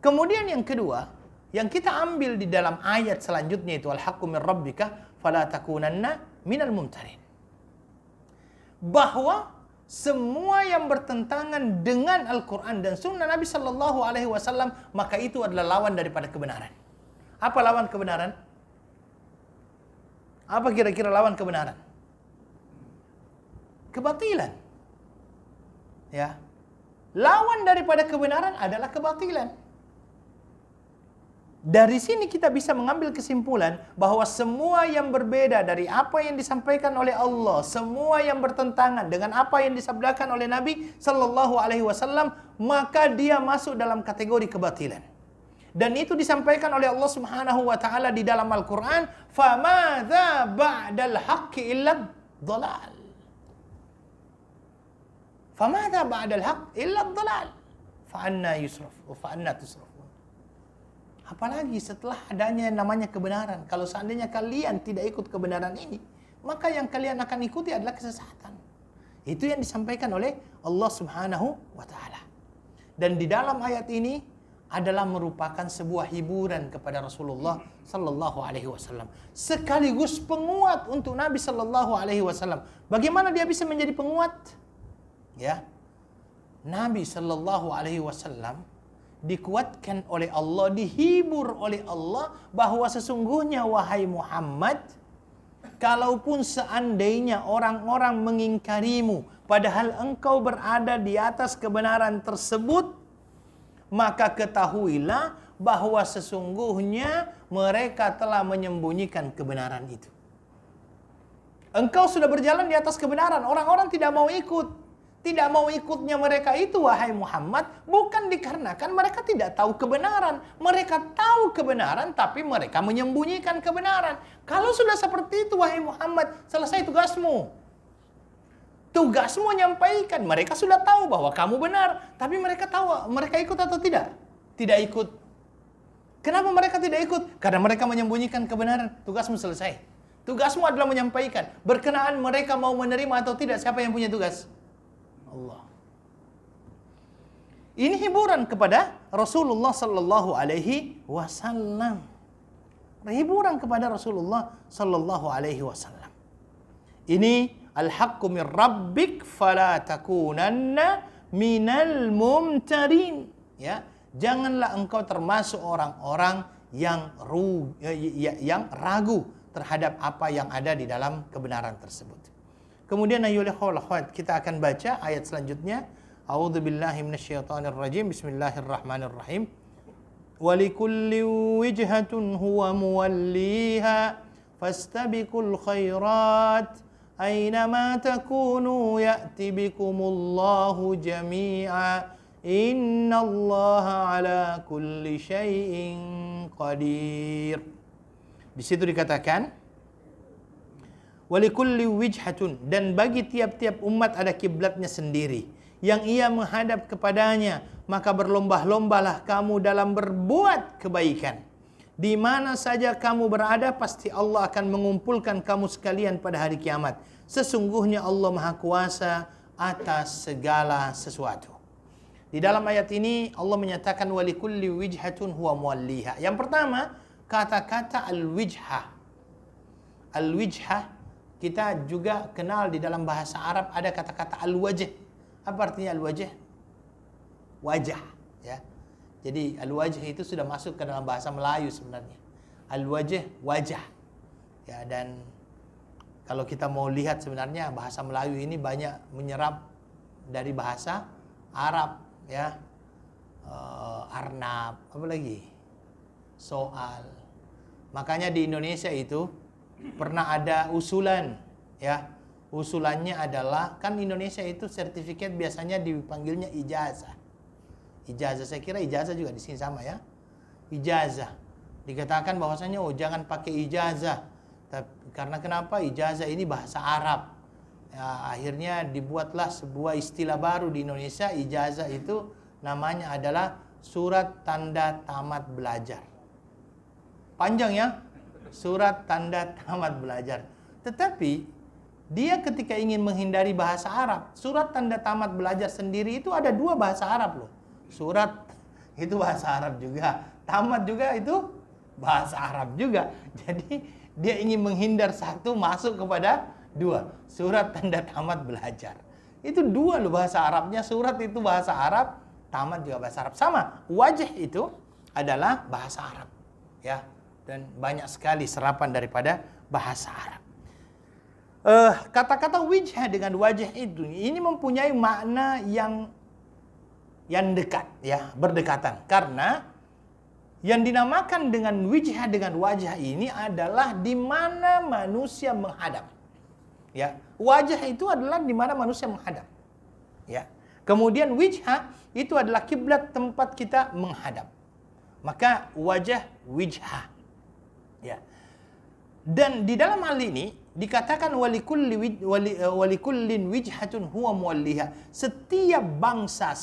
Speaker 1: Kemudian yang kedua, yang kita ambil di dalam ayat selanjutnya itu al-haqqu min rabbika fala takunanna minal mumtarin. Bahwa semua yang bertentangan dengan Al-Qur'an dan sunnah Nabi sallallahu alaihi wasallam, maka itu adalah lawan daripada kebenaran. Apa lawan kebenaran? Apa kira-kira lawan kebenaran? Kebatilan. Ya. Lawan daripada kebenaran adalah kebatilan. Dari sini kita bisa mengambil kesimpulan bahwa semua yang berbeda dari apa yang disampaikan oleh Allah, semua yang bertentangan dengan apa yang disabdakan oleh Nabi sallallahu alaihi wasallam, maka dia masuk dalam kategori kebatilan. Dan itu disampaikan oleh Allah Subhanahu wa taala di dalam Al-Qur'an, "Famadza ba'dal haqqi illa dhalal." Famadza ba'dal haqq illa dhalal. Fa'anna yusraf wa fa'anna tusrafun. Apalagi setelah adanya yang namanya kebenaran. Kalau seandainya kalian tidak ikut kebenaran ini, maka yang kalian akan ikuti adalah kesesatan. Itu yang disampaikan oleh Allah Subhanahu wa taala. Dan di dalam ayat ini adalah merupakan sebuah hiburan kepada Rasulullah sallallahu alaihi wasallam, sekaligus penguat untuk Nabi sallallahu alaihi wasallam. Bagaimana dia bisa menjadi penguat? Ya, Nabi sallallahu alaihi wasallam dikuatkan oleh Allah, dihibur oleh Allah bahwa sesungguhnya wahai Muhammad, kalaupun seandainya orang-orang mengingkarimu, padahal engkau berada di atas kebenaran tersebut, maka ketahuilah bahwa sesungguhnya mereka telah menyembunyikan kebenaran itu. Engkau sudah berjalan di atas kebenaran, orang-orang tidak mau ikut. Tidak mau ikutnya mereka itu, wahai Muhammad, bukan dikarenakan mereka tidak tahu kebenaran. Mereka tahu kebenaran, tapi mereka menyembunyikan kebenaran. Kalau sudah seperti itu, wahai Muhammad, selesai tugasmu. Tugasmu menyampaikan. Mereka sudah tahu bahwa kamu benar, tapi mereka tahu, mereka ikut atau tidak? Tidak ikut. Kenapa mereka tidak ikut? Karena mereka menyembunyikan kebenaran. Tugasmu selesai. Tugasmu adalah menyampaikan. Berkenaan mereka mau menerima atau tidak, siapa yang punya tugas? Allah. Ini hiburan kepada Rasulullah sallallahu alaihi wasallam. Hiburan kepada Rasulullah sallallahu alaihi wasallam. Ini Al-haqqu min rabbik fala takunanna minal mumtarin. Ya, janganlah engkau termasuk orang-orang yang ragu terhadap apa yang ada di dalam kebenaran tersebut. Kemudian ayyuhal akhwat, kita akan baca ayat selanjutnya. A'udzubillahi minasyaitonirrajim. Bismillahirrahmanirrahim. Walikulli wijhatun huwa muwalliha fastabiqul khairat aynama takunu ya'ti bikumullahu jami'a innallaha ala kulli syai'in qadir. Di situ dikatakan walikulli wijhatun, dan bagi tiap-tiap umat ada kiblatnya sendiri yang ia menghadap kepadanya, maka berlomba-lombalah kamu dalam berbuat kebaikan. Di mana saja kamu berada, pasti Allah akan mengumpulkan kamu sekalian pada hari kiamat. Sesungguhnya Allah Maha Kuasa atas segala sesuatu. Di dalam ayat ini Allah menyatakan walikulli wijhatun huwa muwalliha. Yang pertama, kata-kata al-wijhah. Al-wijhah kita juga kenal di dalam bahasa Arab ada kata-kata al-wajh. Apa artinya al-wajh? Wajah, ya. Jadi al-wajh itu sudah masuk ke dalam bahasa Melayu sebenarnya. Al-wajh, wajah. Ya, dan kalau kita mau lihat sebenarnya bahasa Melayu ini banyak menyerap dari bahasa Arab, ya. Arnab, apa lagi? Soal. Makanya di Indonesia itu pernah ada usulan, ya. Usulannya adalah, kan Indonesia itu sertifikat biasanya dipanggilnya ijazah. Ijazah, saya kira ijazah juga di sini sama, ya. Ijazah. Dikatakan bahwasanya jangan pakai ijazah. Karena kenapa? Ijazah ini bahasa Arab. Ya, akhirnya dibuatlah sebuah istilah baru di Indonesia. Ijazah itu namanya adalah surat tanda tamat belajar. Panjang, ya. Surat tanda tamat belajar. Tetapi dia ketika ingin menghindari bahasa Arab, surat tanda tamat belajar sendiri itu ada dua bahasa Arab loh. Surat itu bahasa Arab juga, tamat juga itu bahasa Arab juga. Jadi dia ingin menghindar satu, masuk kepada dua. Surat tanda tamat belajar. Itu dua loh bahasa Arabnya. Surat itu bahasa Arab, tamat juga bahasa Arab. Sama, wajah itu adalah bahasa Arab, ya. Dan banyak sekali serapan daripada bahasa Arab. Kata-kata wijhah dengan wajah itu ini mempunyai makna yang dekat, ya, berdekatan. Karena yang dinamakan dengan wijhah dengan wajah ini adalah di mana manusia menghadap. Ya, wajah itu adalah di mana manusia menghadap. Ya. Kemudian wijhah itu adalah kiblat tempat kita menghadap. Maka wajah wijhah. Ya. Dan di dalam hal ini dikatakan walikullin wijhatun huwa muwalliha. Setiap bangsa,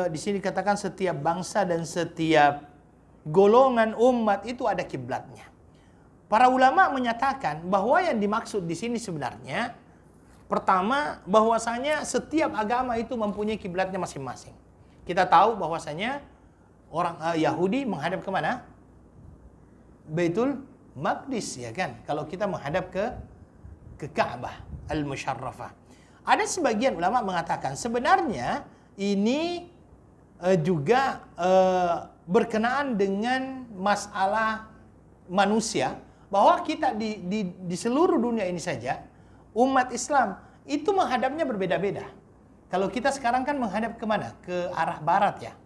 Speaker 1: di sini dikatakan setiap bangsa dan setiap golongan umat itu ada kiblatnya. Para ulama menyatakan bahwa yang dimaksud di sini sebenarnya pertama bahwasanya setiap agama itu mempunyai kiblatnya masing-masing. Kita tahu bahwasanya orang Yahudi menghadap ke mana? Baitul Maqdis, ya kan? Kalau kita menghadap ke Ka'bah Al-Musyarrafah. Ada sebagian ulama mengatakan sebenarnya ini juga berkenaan dengan masalah manusia, bahwa kita di seluruh dunia ini saja umat Islam itu menghadapnya berbeda-beda. Kalau kita sekarang kan menghadap ke mana? Ke arah barat, ya.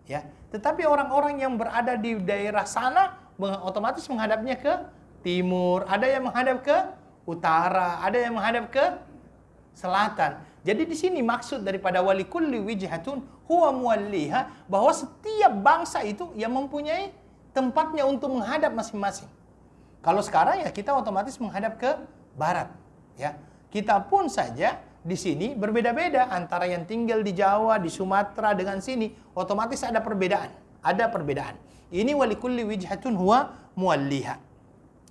Speaker 1: Ya. Tetapi orang-orang yang berada di daerah sana otomatis menghadapnya ke timur, ada yang menghadap ke utara, ada yang menghadap ke selatan. Jadi di sini maksud daripada walikulli wijhatun huwa muwalliha, bahwa setiap bangsa itu yang mempunyai tempatnya untuk menghadap masing-masing. Kalau sekarang ya kita otomatis menghadap ke barat, ya. Kita pun saja di sini berbeda-beda antara yang tinggal di Jawa, di Sumatera dengan sini, otomatis ada perbedaan, Ini walikulli wijhatun huwa muwalliha.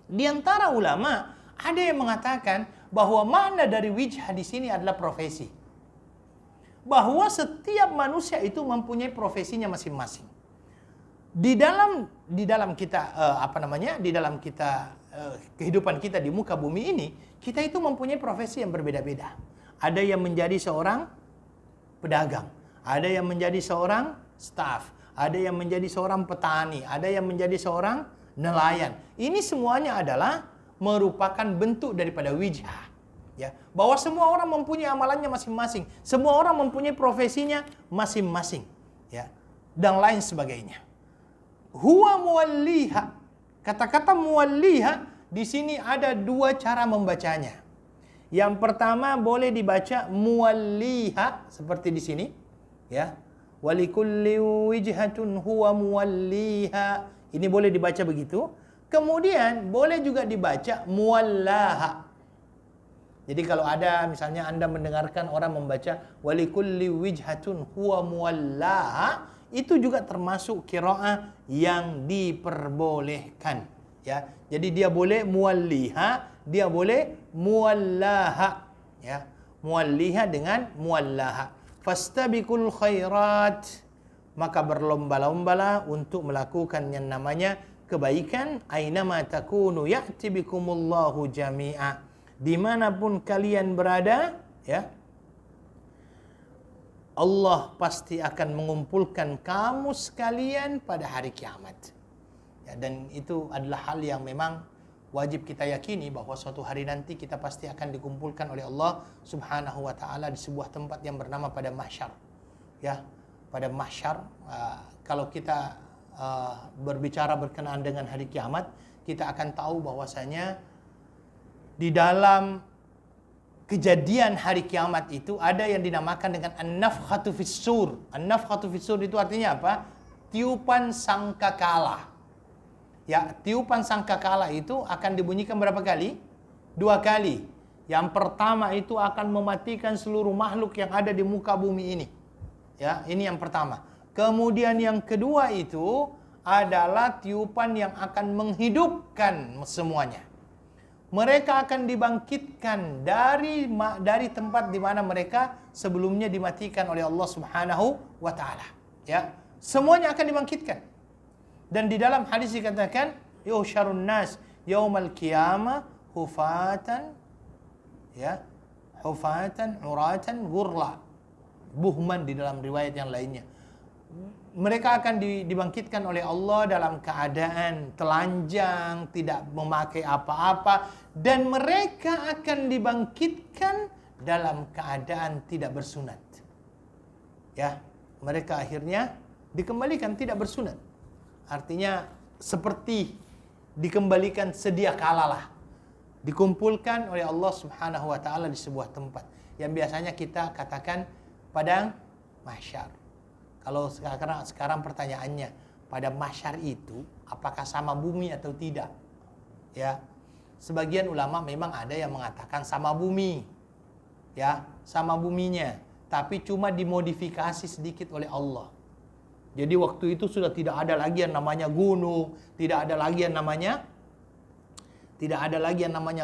Speaker 1: Di antara ulama ada yang mengatakan bahwa makna dari wijhah di sini adalah profesi. Bahwa setiap manusia itu mempunyai profesinya masing-masing. Di dalam kita di dalam kita kehidupan kita di muka bumi ini, kita itu mempunyai profesi yang berbeda-beda. Ada yang menjadi seorang pedagang, ada yang menjadi seorang staf, ada yang menjadi seorang petani, ada yang menjadi seorang nelayan. Ini semuanya adalah merupakan bentuk daripada wijhah. Ya, bahwa semua orang mempunyai amalannya masing-masing, semua orang mempunyai profesinya masing-masing, ya, dan lain sebagainya. Huwa muwalliha. Kata-kata muwalliha di sini ada dua cara membacanya. Yang pertama boleh dibaca muwalliha seperti di sini, ya. Walikulli wijhatun huwa muwalliha. Ini boleh dibaca begitu. Kemudian boleh juga dibaca muwallaha. Jadi kalau ada misalnya Anda mendengarkan orang membaca walikulli wijhatun huwa muwallaha, itu juga termasuk qiraah yang diperbolehkan, ya. Jadi dia boleh muwalliha, dia boleh muwallaha, ya. Muwalliha dengan muwallaha. Fastabiqul khairat, maka berlomba-lombalah untuk melakukan yang namanya kebaikan. Ainama takunu ya'ti bikumullahu jami'a. Dimanapun kalian berada, ya, Allah pasti akan mengumpulkan kamu sekalian pada hari kiamat. Ya, dan itu adalah hal yang memang wajib kita yakini, bahwa suatu hari nanti kita pasti akan dikumpulkan oleh Allah Subhanahu wa taala di sebuah tempat yang bernama pada mahsyar. Ya, pada mahsyar, kalau kita berbicara berkenaan dengan hari kiamat, kita akan tahu bahwasanya di dalam kejadian hari kiamat itu ada yang dinamakan dengan an-nafkhatu fis-sur. An-nafkhatu fis-sur itu artinya apa? Tiupan sangkakala. Ya, tiupan sangkakala itu akan dibunyikan berapa kali? 2 kali. Yang pertama itu akan mematikan seluruh makhluk yang ada di muka bumi ini. Ya, ini yang pertama. Kemudian yang kedua itu adalah tiupan yang akan menghidupkan semuanya. Mereka akan dibangkitkan dari tempat di mana mereka sebelumnya dimatikan oleh Allah Subhanahu wa taala. Ya, semuanya akan dibangkitkan. Dan di dalam hadis dikatakan, yuhsyarun nas yaumal qiyamah hufatan, ya, hufatan uratan ghurla. Buhman di dalam riwayat yang lainnya. Mereka akan dibangkitkan oleh Allah dalam keadaan telanjang, tidak memakai apa-apa, dan mereka akan dibangkitkan dalam keadaan tidak bersunat. Ya, mereka akhirnya dikembalikan tidak bersunat. Artinya seperti dikembalikan sedia kala lah. Dikumpulkan oleh Allah Subhanahu wa taala di sebuah tempat yang biasanya kita katakan padang mahsyar. Kalau sekarang pertanyaannya, pada mahsyar itu apakah sama bumi atau tidak? Ya, sebagian ulama memang ada yang mengatakan sama bumi, ya, sama buminya, tapi cuma dimodifikasi sedikit oleh Allah. Jadi waktu itu sudah tidak ada lagi yang namanya gunung, tidak ada lagi yang namanya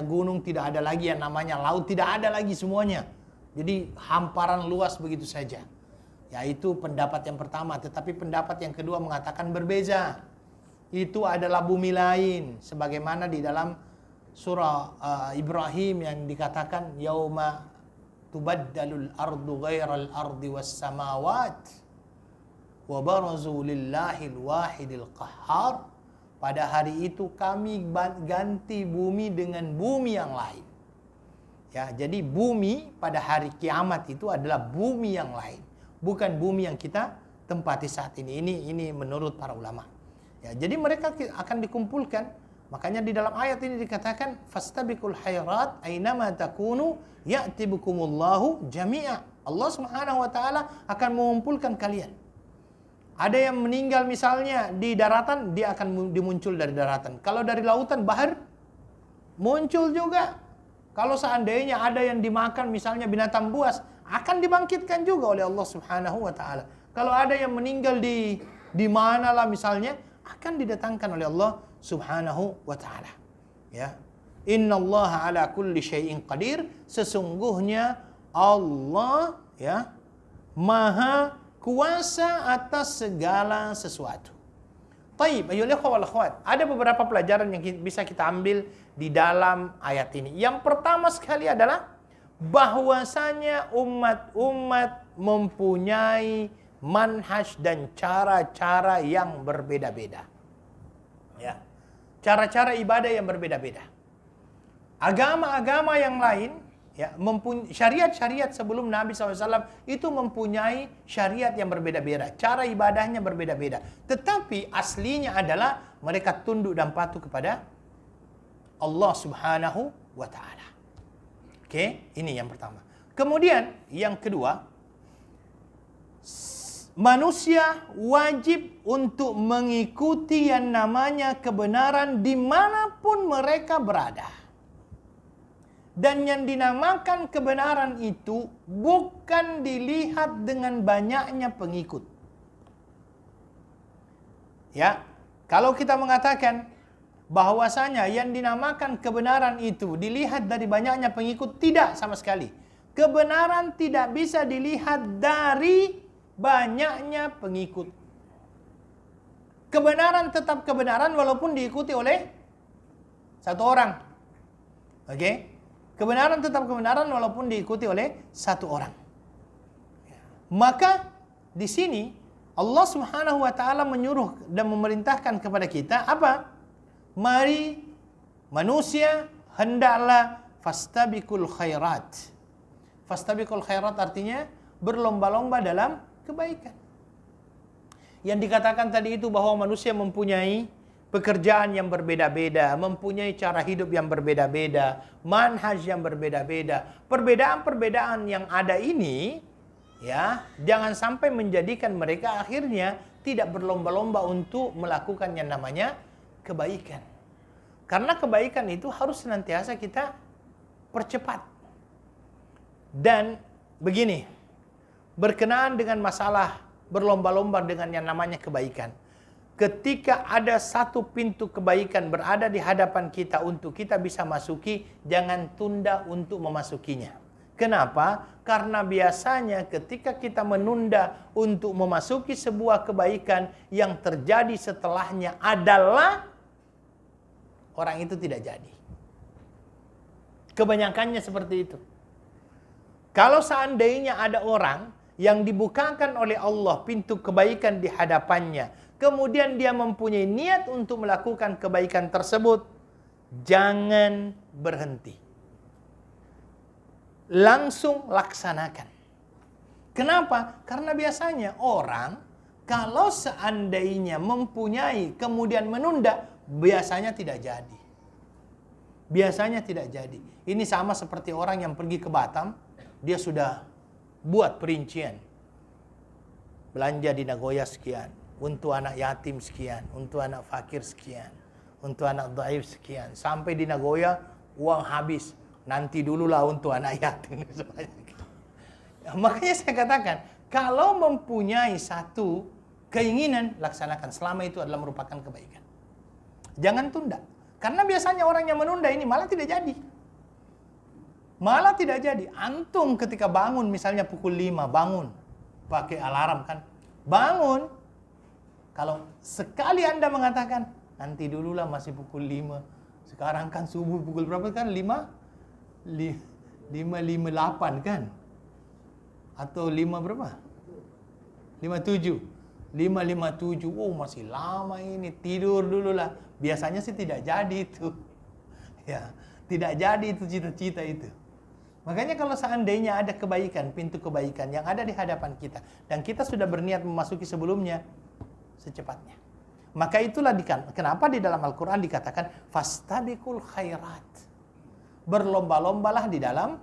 Speaker 1: gunung, tidak ada lagi yang namanya laut, tidak ada lagi semuanya. Jadi hamparan luas begitu saja. Yaitu pendapat yang pertama, tetapi pendapat yang kedua mengatakan berbeza. Itu adalah bumi lain, sebagaimana di dalam surah Ibrahim yang dikatakan yauma tubaddalul ardu ghairal ardi was samawat wa barazu lillahil wahidil qahhar. Pada hari itu kami ganti bumi dengan bumi yang lain. Ya, jadi bumi pada hari kiamat itu adalah bumi yang lain, bukan bumi yang kita tempati saat ini. Ini menurut para ulama. Ya, jadi mereka akan dikumpulkan. Makanya di dalam ayat ini dikatakan fastabiqul khairat ainama takunu ya'ti bikumullahu jami'a. Allah Subhanahu wa taala akan mengumpulkan kalian. Ada yang meninggal misalnya di daratan, dia akan dimuncul dari daratan. Kalau dari lautan, bahar, muncul juga. Kalau seandainya ada yang dimakan misalnya binatang buas, akan dibangkitkan juga oleh Allah Subhanahu wa taala. Kalau ada yang meninggal di manalah misalnya, akan didatangkan oleh Allah Subhanahu wa taala. Ya. Innallaha ala kulli syai'in qadir. Sesungguhnya Allah, ya, Maha kuasa atas segala sesuatu. Taib, ayyuhal ikhwah wal akhwat. Ada beberapa pelajaran yang bisa kita ambil di dalam ayat ini. Yang pertama sekali adalah bahwasanya umat-umat mempunyai manhaj dan cara-cara yang berbeda-beda. Ya. Cara-cara ibadah yang berbeda-beda. Agama-agama yang lain, ya, syariat-syariat sebelum Nabi SAW itu mempunyai syariat yang berbeda-beda. Cara ibadahnya berbeda-beda. Tetapi aslinya adalah mereka tunduk dan patuh kepada Allah Subhanahu wa Ta'ala. Oke, ini yang pertama. Kemudian yang kedua, manusia wajib untuk mengikuti yang namanya kebenaran dimanapun mereka berada. Dan yang dinamakan kebenaran itu bukan dilihat dengan banyaknya pengikut. Ya, kalau kita mengatakan bahwasanya yang dinamakan kebenaran itu dilihat dari banyaknya pengikut, tidak sama sekali. Kebenaran tidak bisa dilihat dari banyaknya pengikut. Kebenaran tetap kebenaran walaupun diikuti oleh satu orang. Oke? Kebenaran tetap kebenaran walaupun diikuti oleh satu orang. Maka di sini Allah Subhanahu wa Ta'ala menyuruh dan memerintahkan kepada kita apa? Mari manusia hendaklah fastabiqul khairat. Fastabiqul khairat artinya berlomba-lomba dalam kebaikan. Yang dikatakan tadi itu bahwa manusia mempunyai pekerjaan yang berbeda-beda, mempunyai cara hidup yang berbeda-beda, manhaj yang berbeda-beda. Perbedaan-perbedaan yang ada ini, ya, jangan sampai menjadikan mereka akhirnya tidak berlomba-lomba untuk melakukan yang namanya kebaikan. Karena kebaikan itu harus senantiasa kita percepat. Dan begini, berkenaan dengan masalah berlomba-lomba dengan yang namanya kebaikan. Ketika ada satu pintu kebaikan berada di hadapan kita untuk kita bisa masuki, jangan tunda untuk memasukinya. Kenapa? Karena biasanya ketika kita menunda untuk memasuki sebuah kebaikan, yang terjadi setelahnya adalah orang itu tidak jadi. Kebanyakannya seperti itu. Kalau seandainya ada orang yang dibukakan oleh Allah pintu kebaikan di hadapannya, kemudian dia mempunyai niat untuk melakukan kebaikan tersebut, jangan berhenti. Langsung laksanakan. Kenapa? Karena biasanya orang kalau seandainya mempunyai kemudian menunda, biasanya tidak jadi. Biasanya tidak jadi. Ini sama seperti orang yang pergi ke Batam, dia sudah buat perincian. Belanja di Nagoya sekian, untuk anak yatim sekian, untuk anak fakir sekian, untuk anak dhaif sekian. Sampai di Nagoya uang habis, nanti dululah untuk anak yatim. Makanya saya katakan, kalau mempunyai satu keinginan, laksanakan selama itu adalah merupakan kebaikan. Jangan tunda. Karena biasanya orang yang menunda ini malah tidak jadi. Malah tidak jadi. Antum ketika bangun misalnya pukul 5, bangun. Pakai alarm kan. Bangun. Kalau sekali Anda mengatakan, nanti dululah masih pukul 5. Sekarang kan subuh pukul berapa kan? 5.58 kan? Atau 5 berapa? 57. 5.57. Oh, masih lama ini. Tidur dululah. Biasanya sih tidak jadi itu. Ya, tidak jadi itu cita-cita itu. Makanya kalau seandainya ada kebaikan, pintu kebaikan yang ada di hadapan kita, dan kita sudah berniat memasuki sebelumnya, secepatnya. Maka itulah kenapa di dalam Al-Quran dikatakan fastabiqul khairat. Berlomba-lombalah di dalam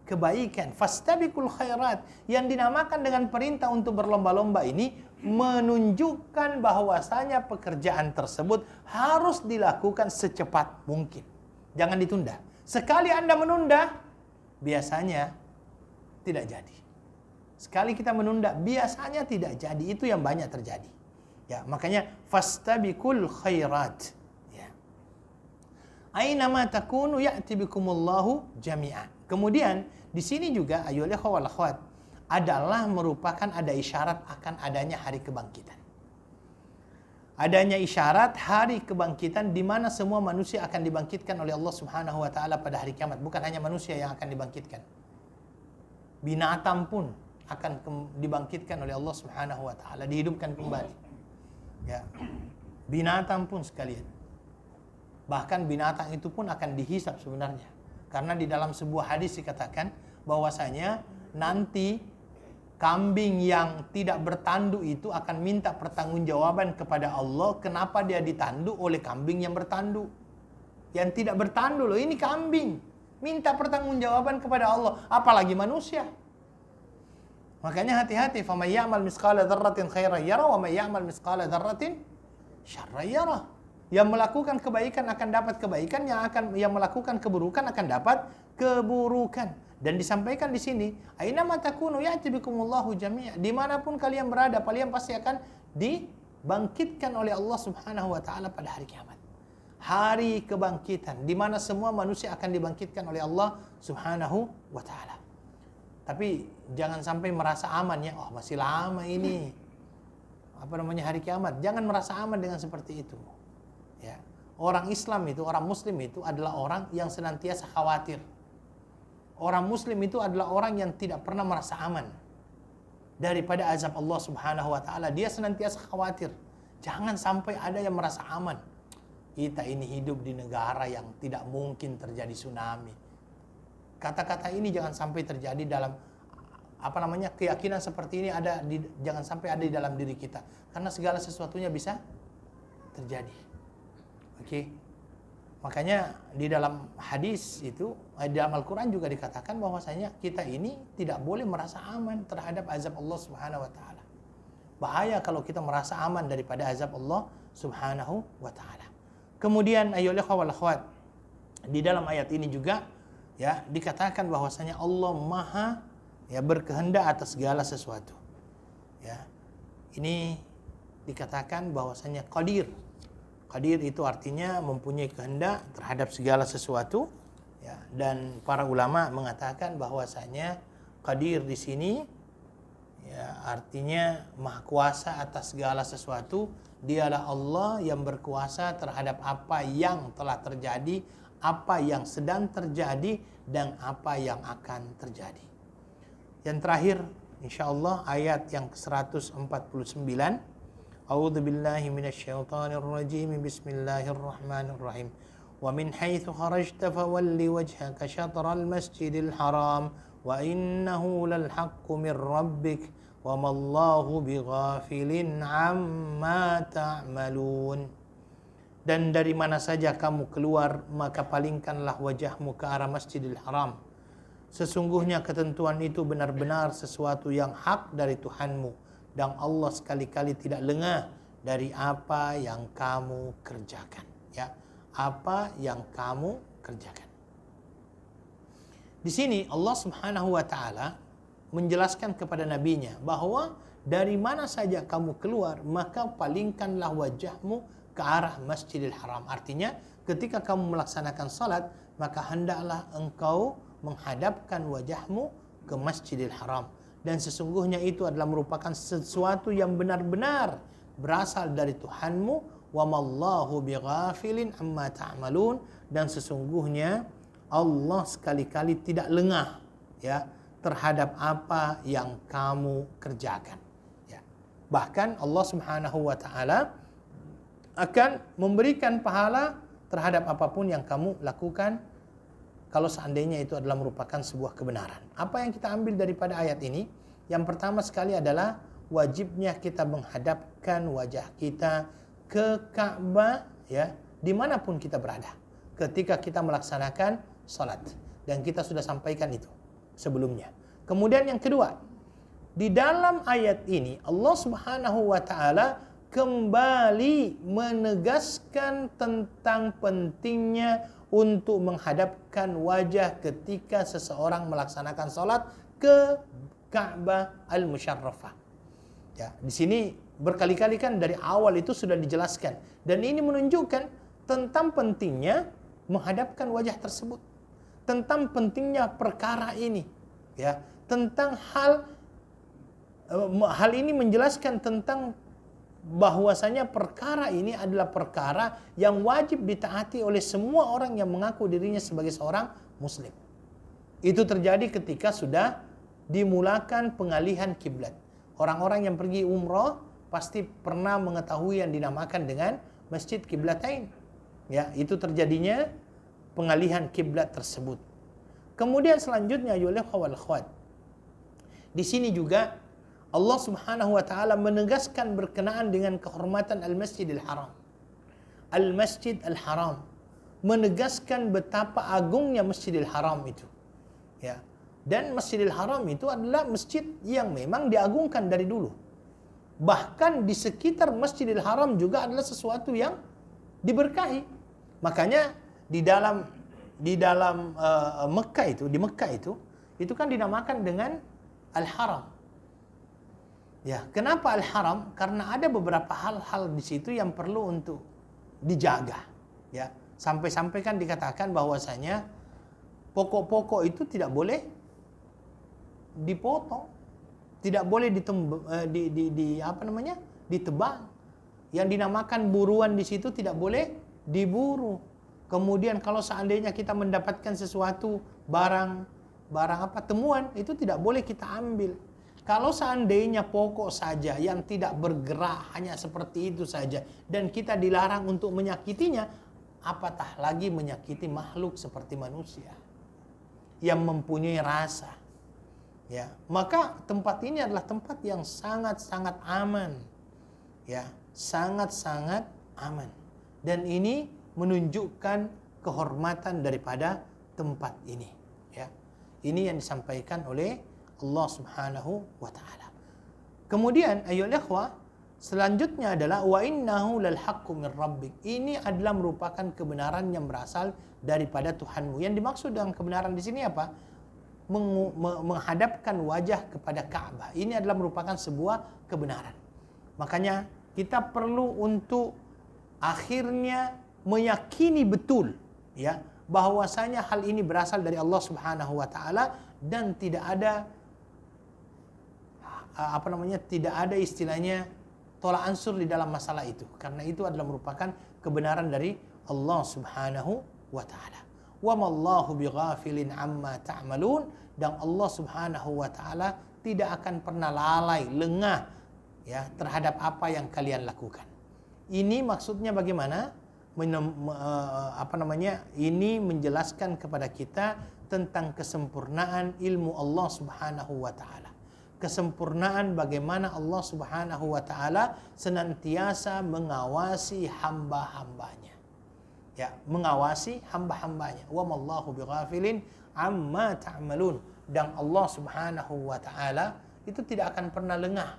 Speaker 1: kebaikan. Fastabiqul khairat. Yang dinamakan dengan perintah untuk berlomba-lomba ini menunjukkan bahwasanya pekerjaan tersebut harus dilakukan secepat mungkin. Jangan ditunda. Sekali Anda menunda, biasanya tidak jadi. Sekali kita menunda, biasanya tidak jadi. Itu yang banyak terjadi. Ya, makanya fastabiqul khairat. Ya. Aina ma takunu ya'ti bikumullahu jami'an. Kemudian di sini juga ayyuhal ikhwah wal akhwat adalah merupakan ada isyarat akan adanya hari kebangkitan. adanya isyarat hari kebangkitan di mana semua manusia akan dibangkitkan oleh Allah Subhanahu wa taala pada hari kiamat. Bukan hanya manusia yang akan dibangkitkan. Binatang pun akan dibangkitkan oleh Allah Subhanahu wa taala, dihidupkan kembali. Ya. Binatang pun sekalian. Bahkan binatang itu pun akan dihisab sebenarnya. Karena di dalam sebuah hadis dikatakan bahwasanya nanti kambing yang tidak bertanduk itu akan minta pertanggungjawaban kepada Allah kenapa dia ditanduk oleh kambing yang bertanduk. Yang tidak bertanduk loh, ini kambing. Minta pertanggungjawaban kepada Allah, apalagi manusia. Makanya hati-hati, faman ya'mal misqala dzarratin khairan yara wa man ya'mal misqala dzarratin syarran yara. Yang melakukan kebaikan akan dapat kebaikan, yang melakukan keburukan akan dapat keburukan. Dan disampaikan di sini, aina ma takunu ya'ti bikumullahu jami'a. Dimanapun kalian berada, kalian pasti akan dibangkitkan oleh Allah Subhanahu wa taala pada hari kiamat. Hari kebangkitan di mana semua manusia akan dibangkitkan oleh Allah Subhanahu wa taala. Tapi jangan sampai merasa aman ya, oh masih lama ini. Hari kiamat. Jangan merasa aman dengan seperti itu. Ya. Orang Islam itu, orang Muslim itu adalah orang yang senantiasa khawatir. Orang Muslim itu adalah orang yang tidak pernah merasa aman daripada azab Allah Subhanahu wa taala. Dia senantiasa khawatir. Jangan sampai ada yang merasa aman. Kita ini hidup di negara yang tidak mungkin terjadi tsunami. Kata-kata ini jangan sampai terjadi dalam keyakinan seperti ini jangan sampai ada di dalam diri kita. Karena segala sesuatunya bisa terjadi. Oke. Makanya di dalam hadis itu, di dalam Al-Quran juga dikatakan bahwasanya kita ini tidak boleh merasa aman terhadap azab Allah Subhanahu wa taala. Bahaya kalau kita merasa aman daripada azab Allah Subhanahu wa taala. Kemudian ayyuhal ikhwah wal akhwat, di dalam ayat ini juga ya dikatakan bahwasanya Allah Maha berkehendak atas segala sesuatu. Ya. Ini dikatakan bahwasanya Qadir. Qadir itu artinya mempunyai kehendak terhadap segala sesuatu, ya. Dan para ulama mengatakan bahwasanya Qadir di sini ya artinya maha kuasa atas segala sesuatu. Dialah Allah yang berkuasa terhadap apa yang telah terjadi, apa yang sedang terjadi, dan apa yang akan terjadi. Yang terakhir insyaallah ayat yang ke-149. A'udzu billahi minasyaitonir rajim. Bismillahirrahmanirrahim. Wa min haitsu kharajta fawalli wajhaka syatral masjidil haram wa innahu lal haqqu min rabbik wa mallahu bighafilin amma ta'malun. Dan dari mana saja kamu keluar, maka palingkanlah wajahmu ke arah Masjidil Haram. Sesungguhnya ketentuan itu benar-benar sesuatu yang hak dari Tuhanmu. Dan Allah sekali-kali tidak lengah dari apa yang kamu kerjakan. Ya, apa yang kamu kerjakan. Di sini Allah Subhanahu wa taala menjelaskan kepada nabinya bahwa dari mana saja kamu keluar, maka palingkanlah wajahmu ke arah Masjidil Haram. Artinya, ketika kamu melaksanakan salat, maka hendaklah engkau menghadapkan wajahmu ke Masjidil Haram. Dan sesungguhnya itu adalah merupakan sesuatu yang benar-benar berasal dari Tuhanmu. Wa mallahu bighafilin amma ta'malun. Dan sesungguhnya Allah sekali-kali tidak lengah ya terhadap apa yang kamu kerjakan. Ya. Bahkan Allah Subhanahu wa taala akan memberikan pahala terhadap apapun yang kamu lakukan kalau seandainya itu adalah merupakan sebuah kebenaran. Apa yang kita ambil daripada ayat ini? Yang pertama sekali adalah wajibnya kita menghadapkan wajah kita ke Ka'bah ya, dimanapun kita berada ketika kita melaksanakan salat. Dan kita sudah sampaikan itu sebelumnya. Kemudian yang kedua, di dalam ayat ini Allah Subhanahu wa taala kembali menegaskan tentang pentingnya untuk menghadapkan wajah ketika seseorang melaksanakan salat ke Ka'bah Al-Musyarrafah. Ya, di sini berkali-kali kan dari awal itu sudah dijelaskan, dan ini menunjukkan tentang pentingnya menghadapkan wajah tersebut, tentang pentingnya perkara ini, ya, tentang hal ini menjelaskan tentang bahwasanya perkara ini adalah perkara yang wajib ditaati oleh semua orang yang mengaku dirinya sebagai seorang muslim. Itu terjadi ketika sudah dimulakan pengalihan kiblat. Orang-orang yang pergi umrah pasti pernah mengetahui yang dinamakan dengan Masjid Kiblatain. Ya, itu terjadinya pengalihan kiblat tersebut. Kemudian selanjutnya ayyuhal wal akhwat. Di sini juga Allah Subhanahu wa taala menegaskan berkenaan dengan kehormatan Al-Masjidil Haram. Al-Masjid Al-Haram menegaskan betapa agungnya Masjidil Haram itu. Ya. Dan Masjidil Haram itu adalah masjid yang memang diagungkan dari dulu. Bahkan di sekitar Masjidil Haram juga adalah sesuatu yang diberkahi. Makanya di dalam Mekah itu, di Mekah itu kan dinamakan dengan Al-Haram. Ya, kenapa Al-Haram? Karena ada beberapa hal-hal di situ yang perlu untuk dijaga. Ya, sampai-sampai kan dikatakan bahwasanya pokok-pokok itu tidak boleh dipotong, tidak boleh ditebang. Yang dinamakan buruan di situ tidak boleh diburu. Kemudian kalau seandainya kita mendapatkan sesuatu barang temuan, itu tidak boleh kita ambil. Kalau seandainya pokok saja yang tidak bergerak hanya seperti itu saja dan kita dilarang untuk menyakitinya, apatah lagi menyakiti makhluk seperti manusia yang mempunyai rasa. Ya, maka tempat ini adalah tempat yang sangat-sangat aman. Ya, sangat-sangat aman. Dan ini menunjukkan kehormatan daripada tempat ini. Ya. Ini yang disampaikan oleh Allah Subhanahu wa taala. Kemudian ayyuhal ikhwah, selanjutnya adalah wa innahu lal haqqu min rabbik. Ini adalah merupakan kebenaran yang berasal daripada Tuhanmu. Yang dimaksud dengan kebenaran di sini apa? Menghadapkan wajah kepada Ka'bah. Ini adalah merupakan sebuah kebenaran. Makanya kita perlu untuk akhirnya meyakini betul ya bahwasanya hal ini berasal dari Allah Subhanahu wa taala dan tidak ada tidak ada istilahnya tolak ansur di dalam masalah itu, karena itu adalah merupakan kebenaran dari Allah Subhanahu wa taala. Wa mallahu bighafilin amma ta'malun, dan Allah Subhanahu wa taala tidak akan pernah lalai, lengah ya terhadap apa yang kalian lakukan. Ini maksudnya bagaimana? Ini menjelaskan kepada kita tentang kesempurnaan ilmu Allah Subhanahu wa taala. Kesempurnaan bagaimana Allah Subhanahu wa taala senantiasa mengawasi hamba-hambanya. Ya, mengawasi hamba-hambanya. Wa mallahu bighafilin amma ta'malun. Dan Allah Subhanahu wa taala itu tidak akan pernah lengah.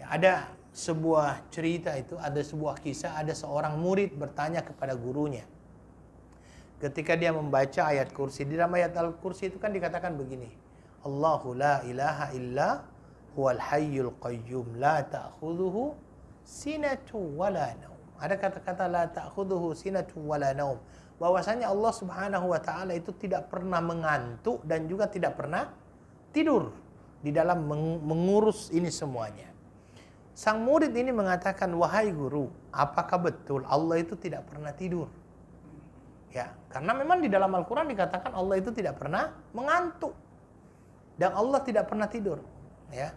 Speaker 1: Ya, ada sebuah cerita itu, ada sebuah kisah, ada seorang murid bertanya kepada gurunya. Ketika dia membaca ayat kursi, di dalam ayat Al-Kursi itu kan dikatakan begini. Allahu la ilaha illa huwal hayyul qayyum la ta'khudhuhu sinatu wala naum. Ada kata-kata la ta'khudhuhu sinatu wala naum. Bahwasanya Allah Subhanahu wa taala itu tidak pernah mengantuk dan juga tidak pernah tidur di dalam mengurus ini semuanya. Sang murid ini mengatakan, "Wahai guru, apakah betul Allah itu tidak pernah tidur?" Ya, karena memang di dalam Al-Qur'an dikatakan Allah itu tidak pernah mengantuk. Dan Allah tidak pernah tidur, ya.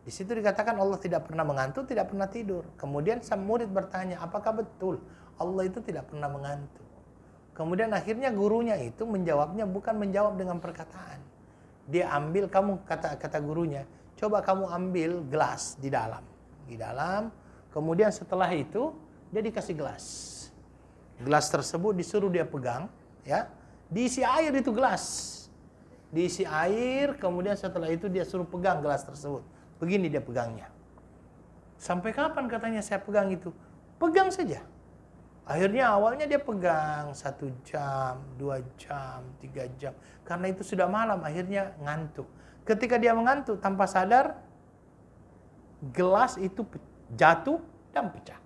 Speaker 1: Di situ dikatakan Allah tidak pernah mengantuk, tidak pernah tidur. Kemudian sang murid bertanya, apakah betul Allah itu tidak pernah mengantuk? Kemudian akhirnya gurunya itu menjawabnya bukan menjawab dengan perkataan. Dia ambil, kata gurunya, coba kamu ambil gelas di dalam. Kemudian setelah itu dia dikasih gelas. Gelas tersebut disuruh dia pegang, ya. Diisi air itu gelas. Diisi air, kemudian setelah itu dia suruh pegang gelas tersebut. Begini dia pegangnya. Sampai kapan katanya saya pegang itu? Pegang saja. Akhirnya awalnya dia pegang 1 jam, 2 jam, 3 jam. Karena itu sudah malam, akhirnya ngantuk. Ketika dia mengantuk, tanpa sadar, gelas itu jatuh dan pecah.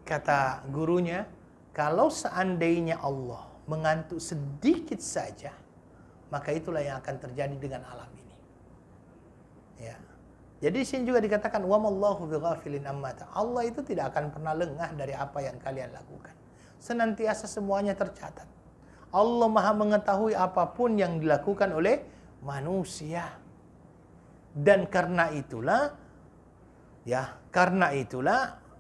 Speaker 1: Kata gurunya, kalau seandainya Allah mengantuk sedikit saja, maka itulah yang akan terjadi dengan alam ini. Ya. Jadi di sini juga dikatakan wa mallahu bighafilin amma Allah itu tidak akan pernah lengah dari apa yang kalian lakukan. Senantiasa semuanya tercatat. Allah Maha mengetahui apapun yang dilakukan oleh manusia. Dan karena itulah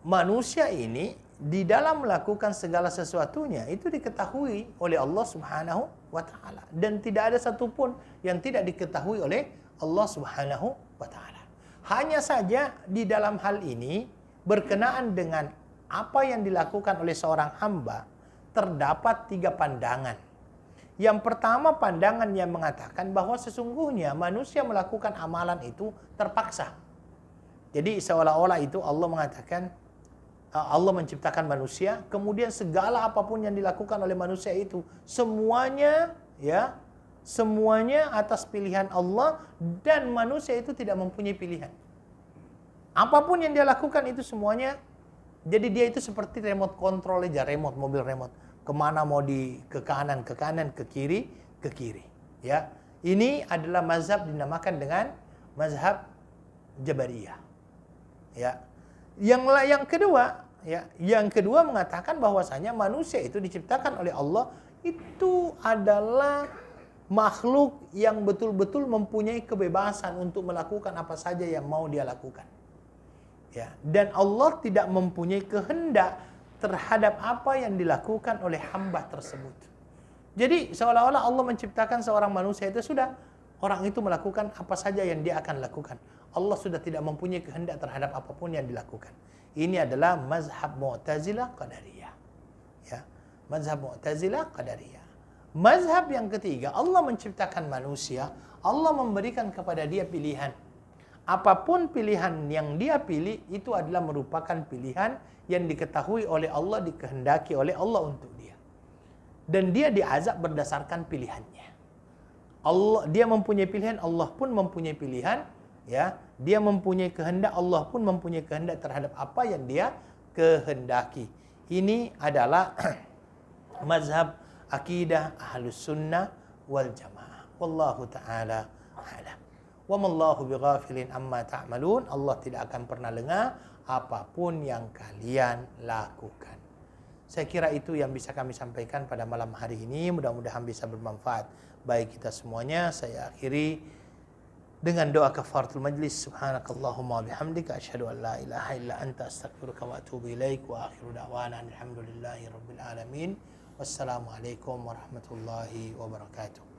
Speaker 1: manusia ini di dalam melakukan segala sesuatunya itu diketahui oleh Allah Subhanahu wa taala dan tidak ada satupun yang tidak diketahui oleh Allah Subhanahu wa taala. Hanya saja di dalam hal ini berkenaan dengan apa yang dilakukan oleh seorang hamba terdapat 3 pandangan. Yang pertama pandangan yang mengatakan bahwa sesungguhnya manusia melakukan amalan itu terpaksa. Jadi seolah-olah itu Allah mengatakan Allah menciptakan manusia, kemudian segala apapun yang dilakukan oleh manusia itu semuanya atas pilihan Allah dan manusia itu tidak mempunyai pilihan. Apapun yang dia lakukan itu semuanya, jadi dia itu seperti remote control aja, mobil remote. Kemana mau ke kanan, ke kiri, ya. Ini adalah mazhab dinamakan dengan mazhab Jabariyah. Ya. Yang kedua mengatakan bahwasanya manusia itu diciptakan oleh Allah itu adalah makhluk yang betul-betul mempunyai kebebasan untuk melakukan apa saja yang mau dia lakukan. Ya, dan Allah tidak mempunyai kehendak terhadap apa yang dilakukan oleh hamba tersebut. Jadi seolah-olah Allah menciptakan seorang manusia itu sudah orang itu melakukan apa saja yang dia akan lakukan. Allah sudah tidak mempunyai kehendak terhadap apapun yang dilakukan. Ini adalah mazhab Mu'tazilah Qadariyah. Ya, mazhab Mu'tazilah Qadariyah. Mazhab yang ketiga, Allah menciptakan manusia, Allah memberikan kepada dia pilihan. Apapun pilihan yang dia pilih itu adalah merupakan pilihan yang diketahui oleh Allah, dikehendaki oleh Allah untuk dia. Dan dia diazab berdasarkan pilihannya. Dia mempunyai pilihan, Allah pun mempunyai pilihan, ya. Dia mempunyai kehendak, Allah pun mempunyai kehendak terhadap apa yang dia kehendaki. Ini adalah mazhab akidah Ahlus Sunnah wal Jamaah. Wallahu taala a'lam. Wa mallahu bighafilin amma ta'malun. Allah tidak akan pernah lengah apapun yang kalian lakukan. Saya kira itu yang bisa kami sampaikan pada malam hari ini. Mudah-mudahan bisa bermanfaat bagi kita semuanya. Saya akhiri dengan doa kafaratul majlis. Subhanakallahumma bihamdika asyhadu an la ilaha illa anta astaghfiruka wa atubu ilaik wa akhiru da'wana alhamdulillahi rabbil alamin. Wassalamualaikum warahmatullahi wabarakatuh.